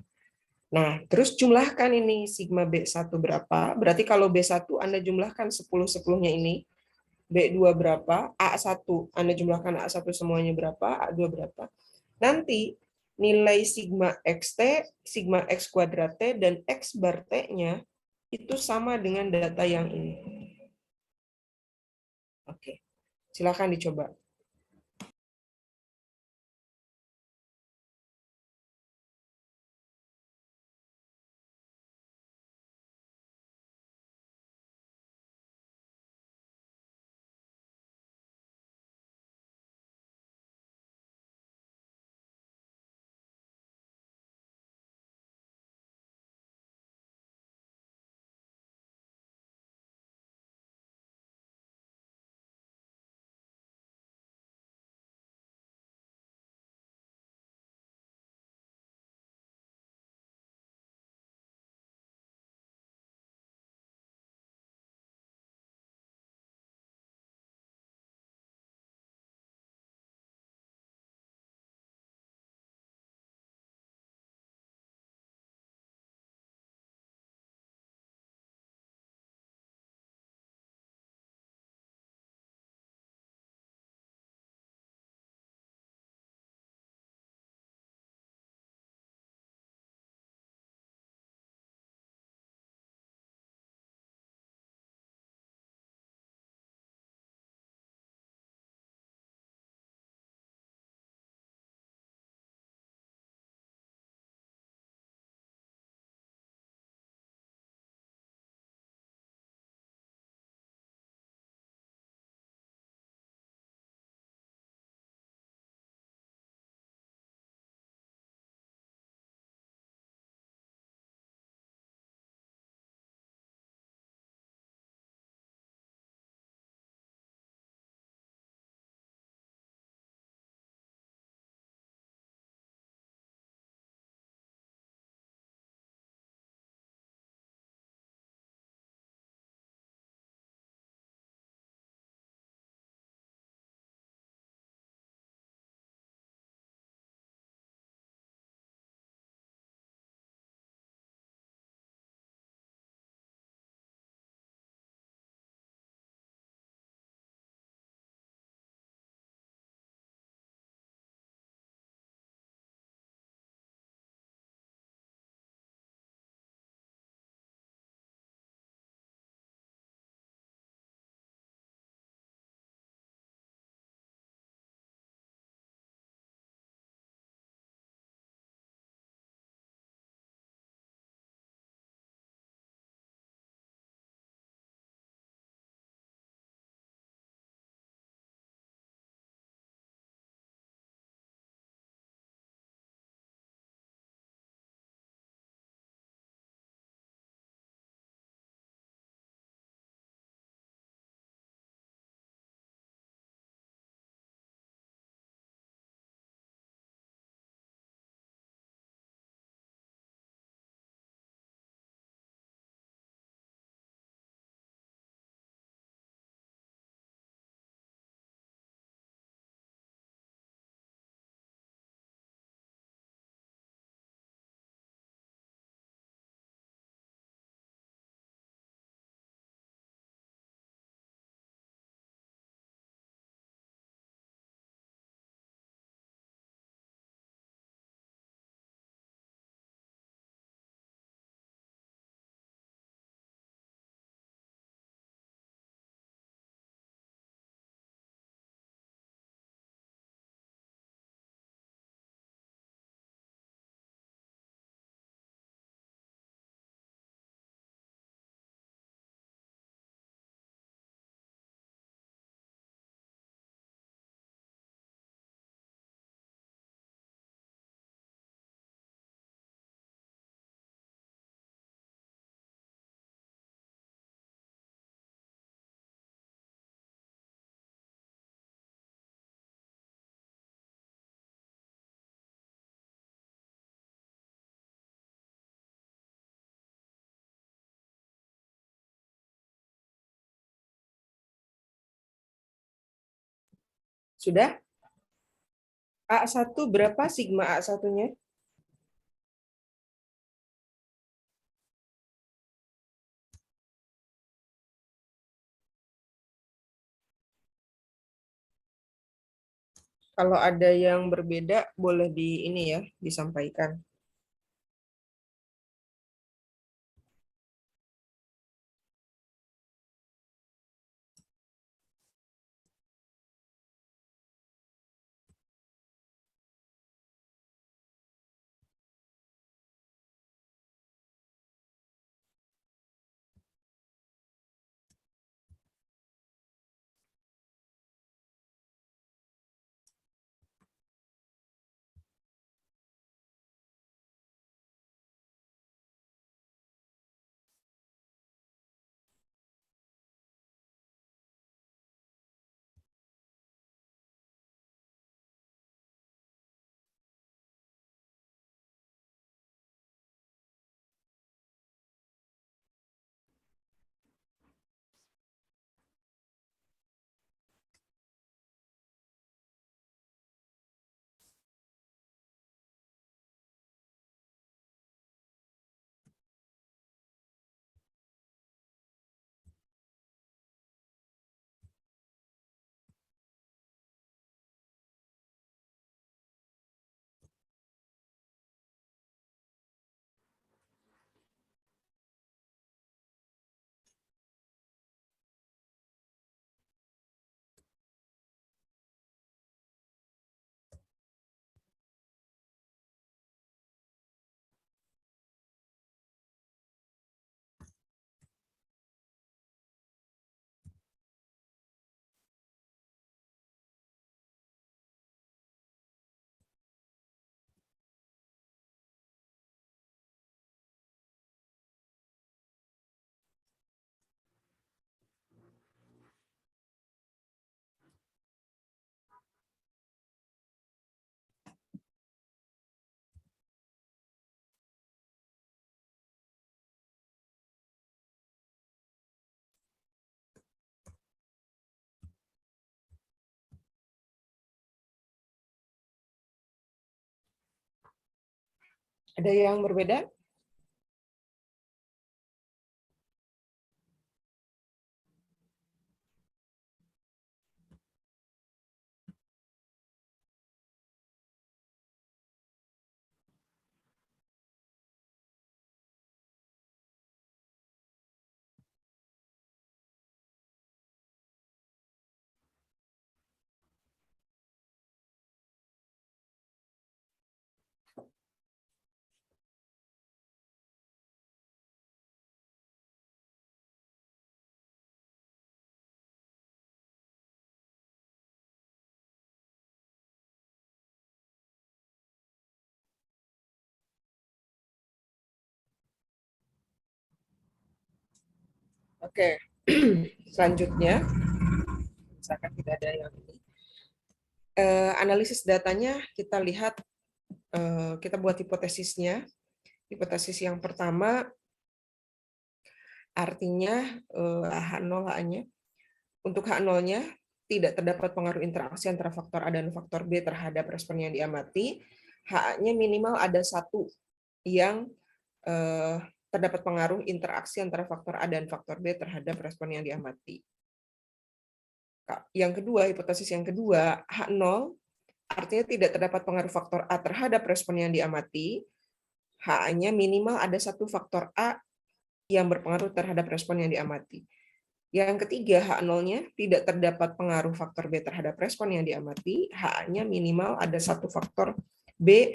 Nah, terus jumlahkan ini sigma B1 berapa. Berarti kalau B1 Anda jumlahkan 10-10-nya ini. B2 berapa, A1 Anda jumlahkan A1 semuanya berapa, A2 berapa. Nanti nilai sigma XT, sigma X kuadrat T, dan X bar T-nya itu sama dengan data yang ini. Oke, silakan dicoba. Sudah? A1 berapa sigma A1-nya? Kalau ada yang berbeda, boleh di ini ya, disampaikan. Ada yang berbeda? Oke, selanjutnya, misalkan tidak ada yang ini, analisis datanya kita lihat, kita buat hipotesisnya. Hipotesis yang pertama, artinya H0 H-nya. Untuk H0-nya, tidak terdapat pengaruh interaksi antara faktor A dan faktor B terhadap respon yang diamati. H-nya minimal ada satu yang terdapat pengaruh interaksi antara faktor A dan faktor B terhadap respon yang diamati. Yang kedua, hipotesis yang kedua, H0 artinya tidak terdapat pengaruh faktor A terhadap respon yang diamati. H-nya minimal ada satu faktor A yang berpengaruh terhadap respon yang diamati. Yang ketiga, H0-nya tidak terdapat pengaruh faktor B terhadap respon yang diamati. H-nya minimal ada satu faktor B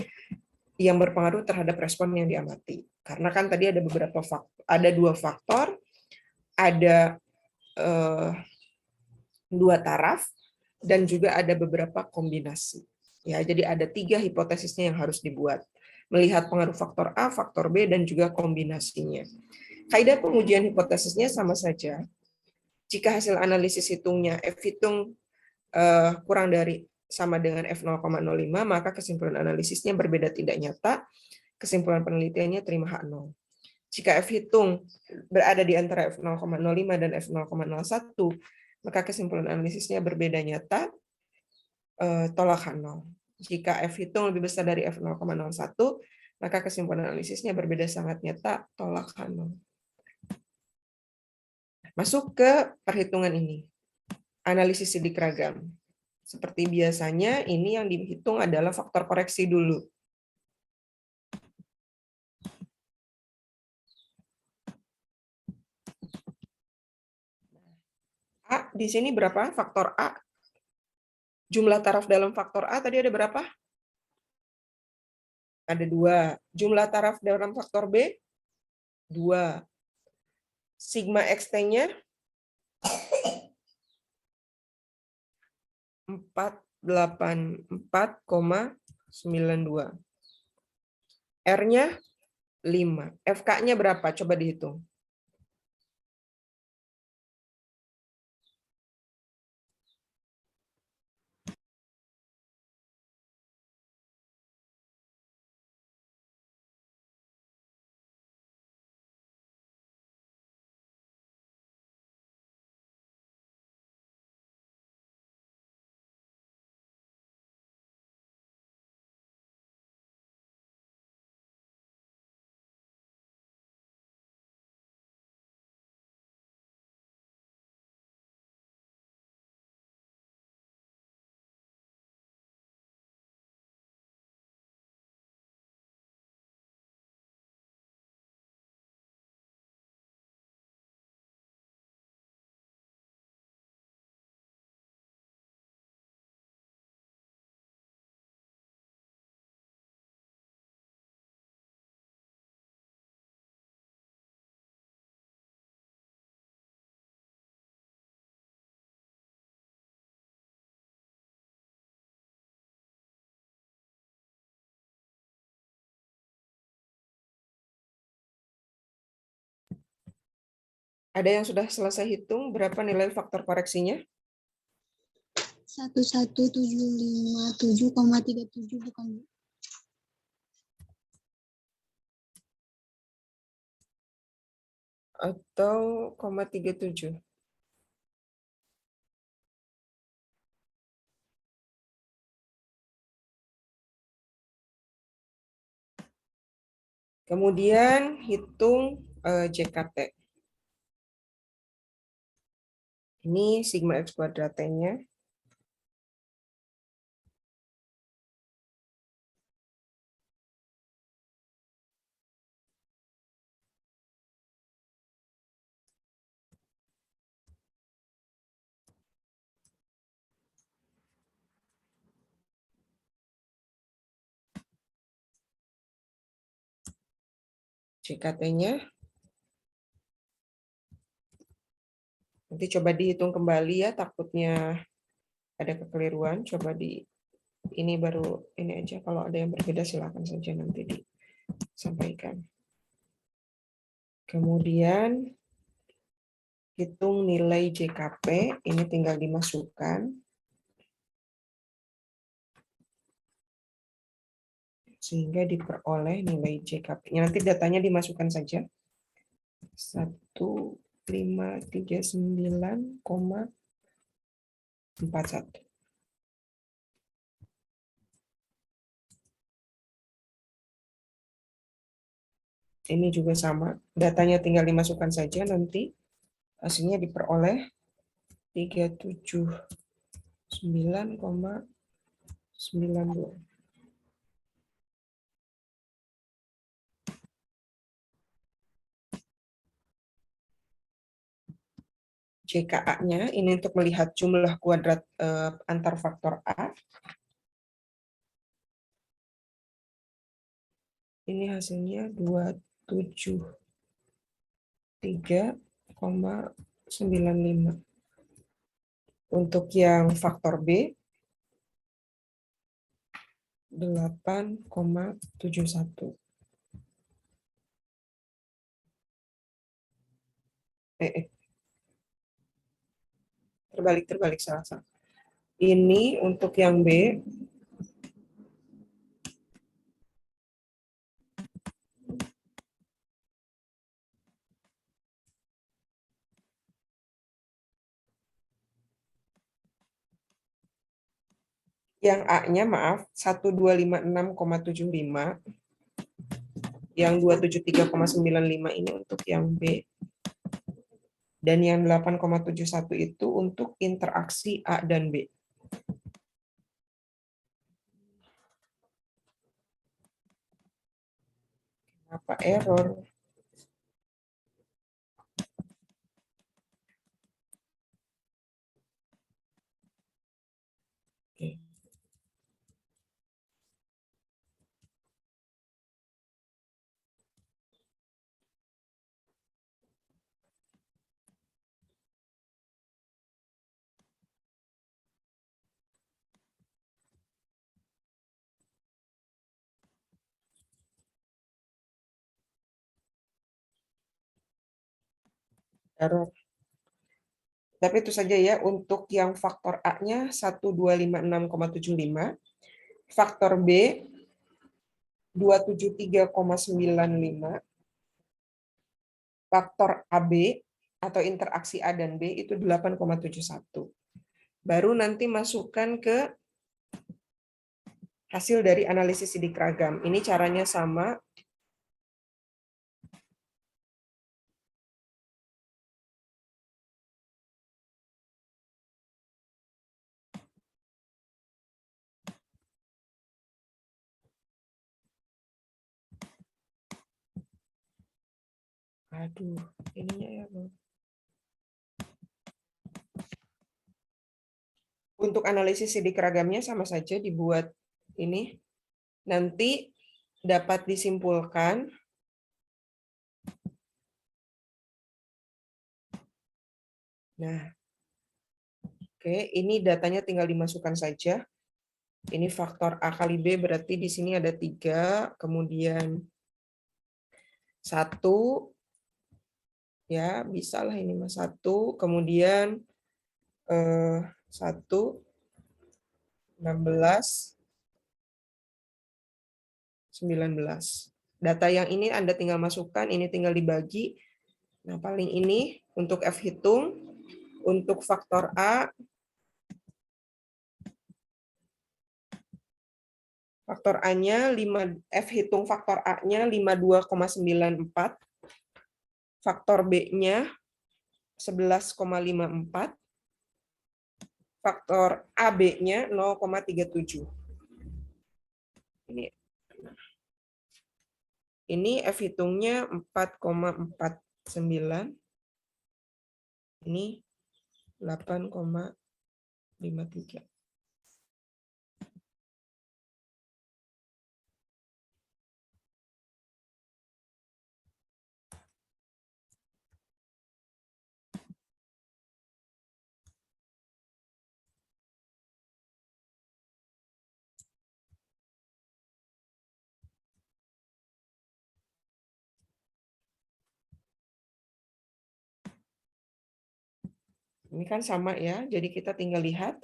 yang berpengaruh terhadap respon yang diamati. Karena kan tadi ada beberapa faktor, ada dua faktor, ada dua taraf, dan juga ada beberapa kombinasi. Ya, jadi ada tiga hipotesisnya yang harus dibuat. Melihat pengaruh faktor A, faktor B, dan juga kombinasinya. Kaidah pengujian hipotesisnya sama saja. Jika hasil analisis hitungnya F hitung kurang dari sama dengan F0,05, maka kesimpulan analisisnya berbeda tidak nyata, kesimpulan penelitiannya terima H0. Jika F hitung berada di antara F0,05 dan F0,01, maka kesimpulan analisisnya berbeda nyata, tolakan 0. Jika F hitung lebih besar dari F 0,01, maka kesimpulan analisisnya berbeda sangat nyata tolakan 0. Masuk ke perhitungan ini. Analisis sidik ragam. Seperti biasanya, ini yang dihitung adalah faktor koreksi dulu. A, di sini berapa? Faktor A. Jumlah taraf dalam faktor A tadi ada berapa? Ada 2. Jumlah taraf dalam faktor B? 2. Sigma XT-nya? 484,92. R-nya 5. FK-nya berapa? Coba dihitung. Ada yang sudah selesai hitung berapa nilai faktor koreksinya? 11757,37 bukan, Bu? Atau 0,37? Kemudian hitung JKT. Ini sigma X kuadrat T-nya. JKT-nya. Nanti coba dihitung kembali ya, takutnya ada kekeliruan. Coba di ini baru ini aja. Kalau ada yang berbeda silakan saja nanti disampaikan. Kemudian hitung nilai JKP, ini tinggal dimasukkan. Sehingga diperoleh nilai JKP-nya. Nanti datanya dimasukkan saja. 1539,41. Ini juga sama. Datanya tinggal dimasukkan saja, nanti hasilnya diperoleh 379,92. JKA-nya ini untuk melihat jumlah kuadrat antar faktor A. Ini hasilnya 273,95. Untuk yang faktor B 8,71. Terbalik salah. Ini untuk yang B Yang A-nya, maaf, 1256,75. Yang 273,95 ini untuk yang B. Dan yang 8,71 itu untuk interaksi A dan B. Apa error? Oke. Error. Tapi itu saja ya, untuk yang faktor A-nya 1256,75, faktor B 273,95, faktor AB atau interaksi A dan B itu 8,71. Baru nanti masukkan ke hasil dari analisis sidik ragam. Ini caranya sama. Aduh, ininya ya. Untuk analisis sidik ragamnya sama saja dibuat ini. Nanti dapat disimpulkan nah, oke, ini datanya tinggal dimasukkan saja. Ini faktor A kali B berarti di sini ada 3, kemudian 1, ya bisa lah ini mas 1, kemudian 1, 16, 19. Data yang ini Anda tinggal masukkan, ini tinggal dibagi. Nah, paling ini untuk F hitung, untuk faktor A, faktor A-nya 5, F hitung faktor A-nya 52,94, faktor B-nya 11,54, faktor AB-nya 0,37. Ini F hitungnya 4,49. Ini 8,53. Ini kan sama ya, jadi kita tinggal lihat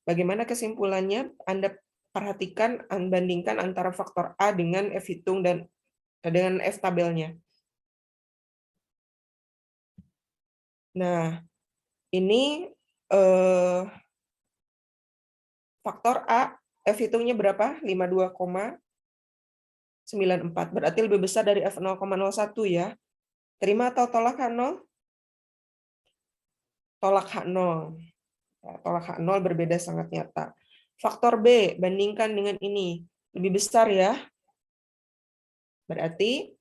bagaimana kesimpulannya. Anda perhatikan, bandingkan antara faktor A dengan F hitung dan dengan F tabelnya. Nah, ini faktor A, F hitungnya berapa? 52,94. Berarti lebih besar dari F 0,01 ya. Terima atau tolak H0? Tolak H0. Tolak H0 berbeda sangat nyata. Faktor B, bandingkan dengan ini. Lebih besar ya. Berarti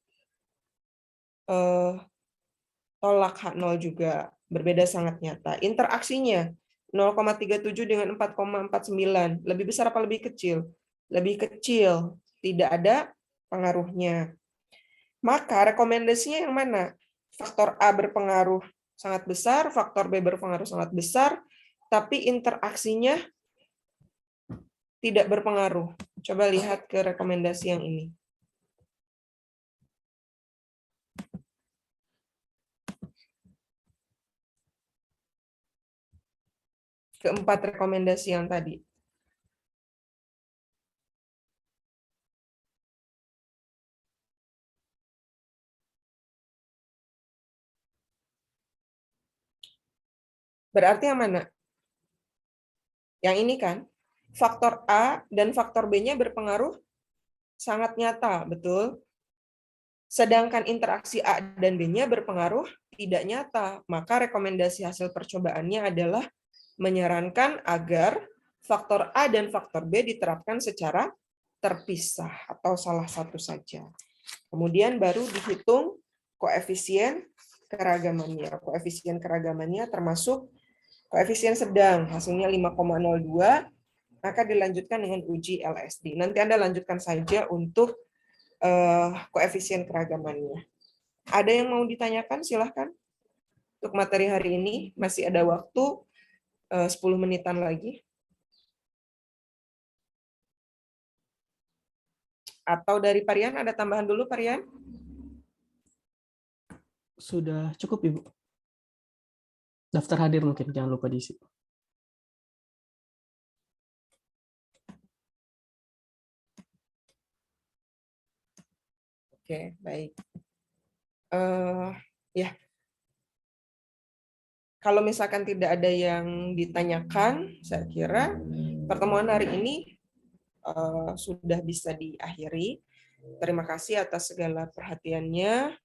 tolak H0 juga. Berbeda sangat nyata. Interaksinya 0,37 dengan 4,49. Lebih besar apa lebih kecil? Lebih kecil. Tidak ada pengaruhnya. Maka rekomendasinya yang mana? Faktor A berpengaruh sangat besar, faktor B berpengaruh sangat besar, tapi interaksinya tidak berpengaruh. Coba lihat ke rekomendasi yang ini. Keempat rekomendasi yang tadi. Berarti yang mana? Yang ini kan? faktor A dan faktor B-nya berpengaruh sangat nyata, betul? Sedangkan interaksi A dan B-nya berpengaruh tidak nyata. Maka rekomendasi hasil percobaannya adalah menyarankan agar faktor A dan faktor B diterapkan secara terpisah atau salah satu saja. Kemudian baru dihitung koefisien keragamannya. Koefisien keragamannya termasuk koefisien sedang, hasilnya 5,02, maka dilanjutkan dengan uji LSD. Nanti Anda lanjutkan saja untuk koefisien keragamannya. Ada yang mau ditanyakan? Silahkan. Untuk materi hari ini masih ada waktu 10 menitan lagi. Atau dari Parian, ada tambahan dulu Parian? Sudah cukup, Ibu. Daftar hadir mungkin, jangan lupa diisi. Oke, baik. Ya, kalau misalkan tidak ada yang ditanyakan, saya kira pertemuan hari ini sudah bisa diakhiri. Terima kasih atas segala perhatiannya.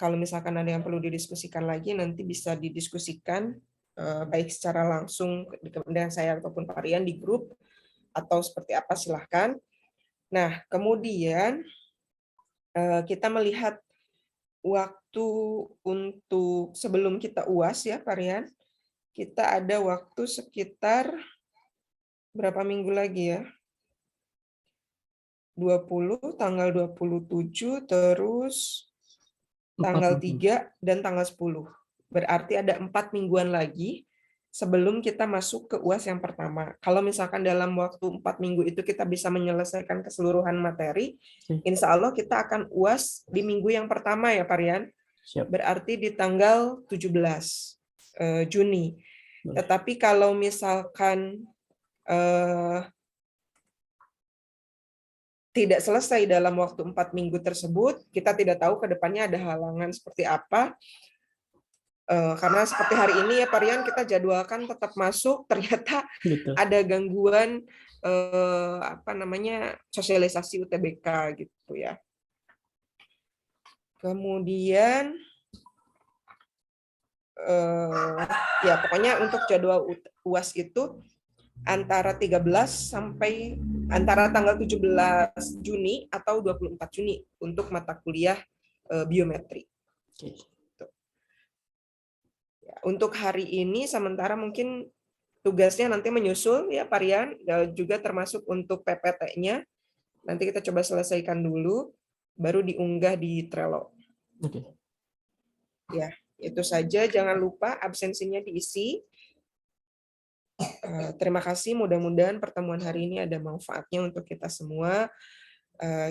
Kalau misalkan ada yang perlu didiskusikan lagi, nanti bisa didiskusikan baik secara langsung dengan saya ataupun Pak Rian di grup, atau seperti apa silahkan. Nah, kemudian kita melihat waktu untuk sebelum kita UAS ya, Pak Rian. Kita ada waktu sekitar berapa minggu lagi ya? 20, tanggal 27, terus tanggal 3 dan tanggal 10. Berarti ada 4 mingguan lagi sebelum kita masuk ke UAS yang pertama. Kalau misalkan dalam waktu 4 minggu itu kita bisa menyelesaikan keseluruhan materi, insya Allah kita akan UAS di minggu yang pertama ya, Pak Rian. Berarti di tanggal 17 Juni. Tetapi kalau misalkan tidak selesai dalam waktu 4 minggu tersebut, kita tidak tahu ke depannya ada halangan seperti apa. Karena seperti hari ini ya Pak Rian, kita jadwalkan tetap masuk, ternyata ada gangguan sosialisasi UTBK gitu ya. Kemudian ya pokoknya untuk jadwal UAS itu antara 13 sampai antara tanggal 17 Juni atau 24 Juni untuk mata kuliah biometri. Untuk hari ini sementara mungkin tugasnya nanti menyusul ya Pak Rian, juga termasuk untuk PPT-nya. Nanti kita coba selesaikan dulu, baru diunggah di Trello. Ya, itu saja. Jangan lupa absensinya diisi. Terima kasih, mudah-mudahan pertemuan hari ini ada manfaatnya untuk kita semua.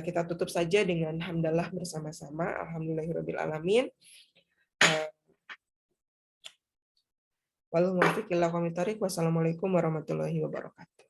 Kita tutup saja dengan hamdalah bersama-sama. Alhamdulillahirabbil alamin. Wassalamualaikum warahmatullahi wabarakatuh.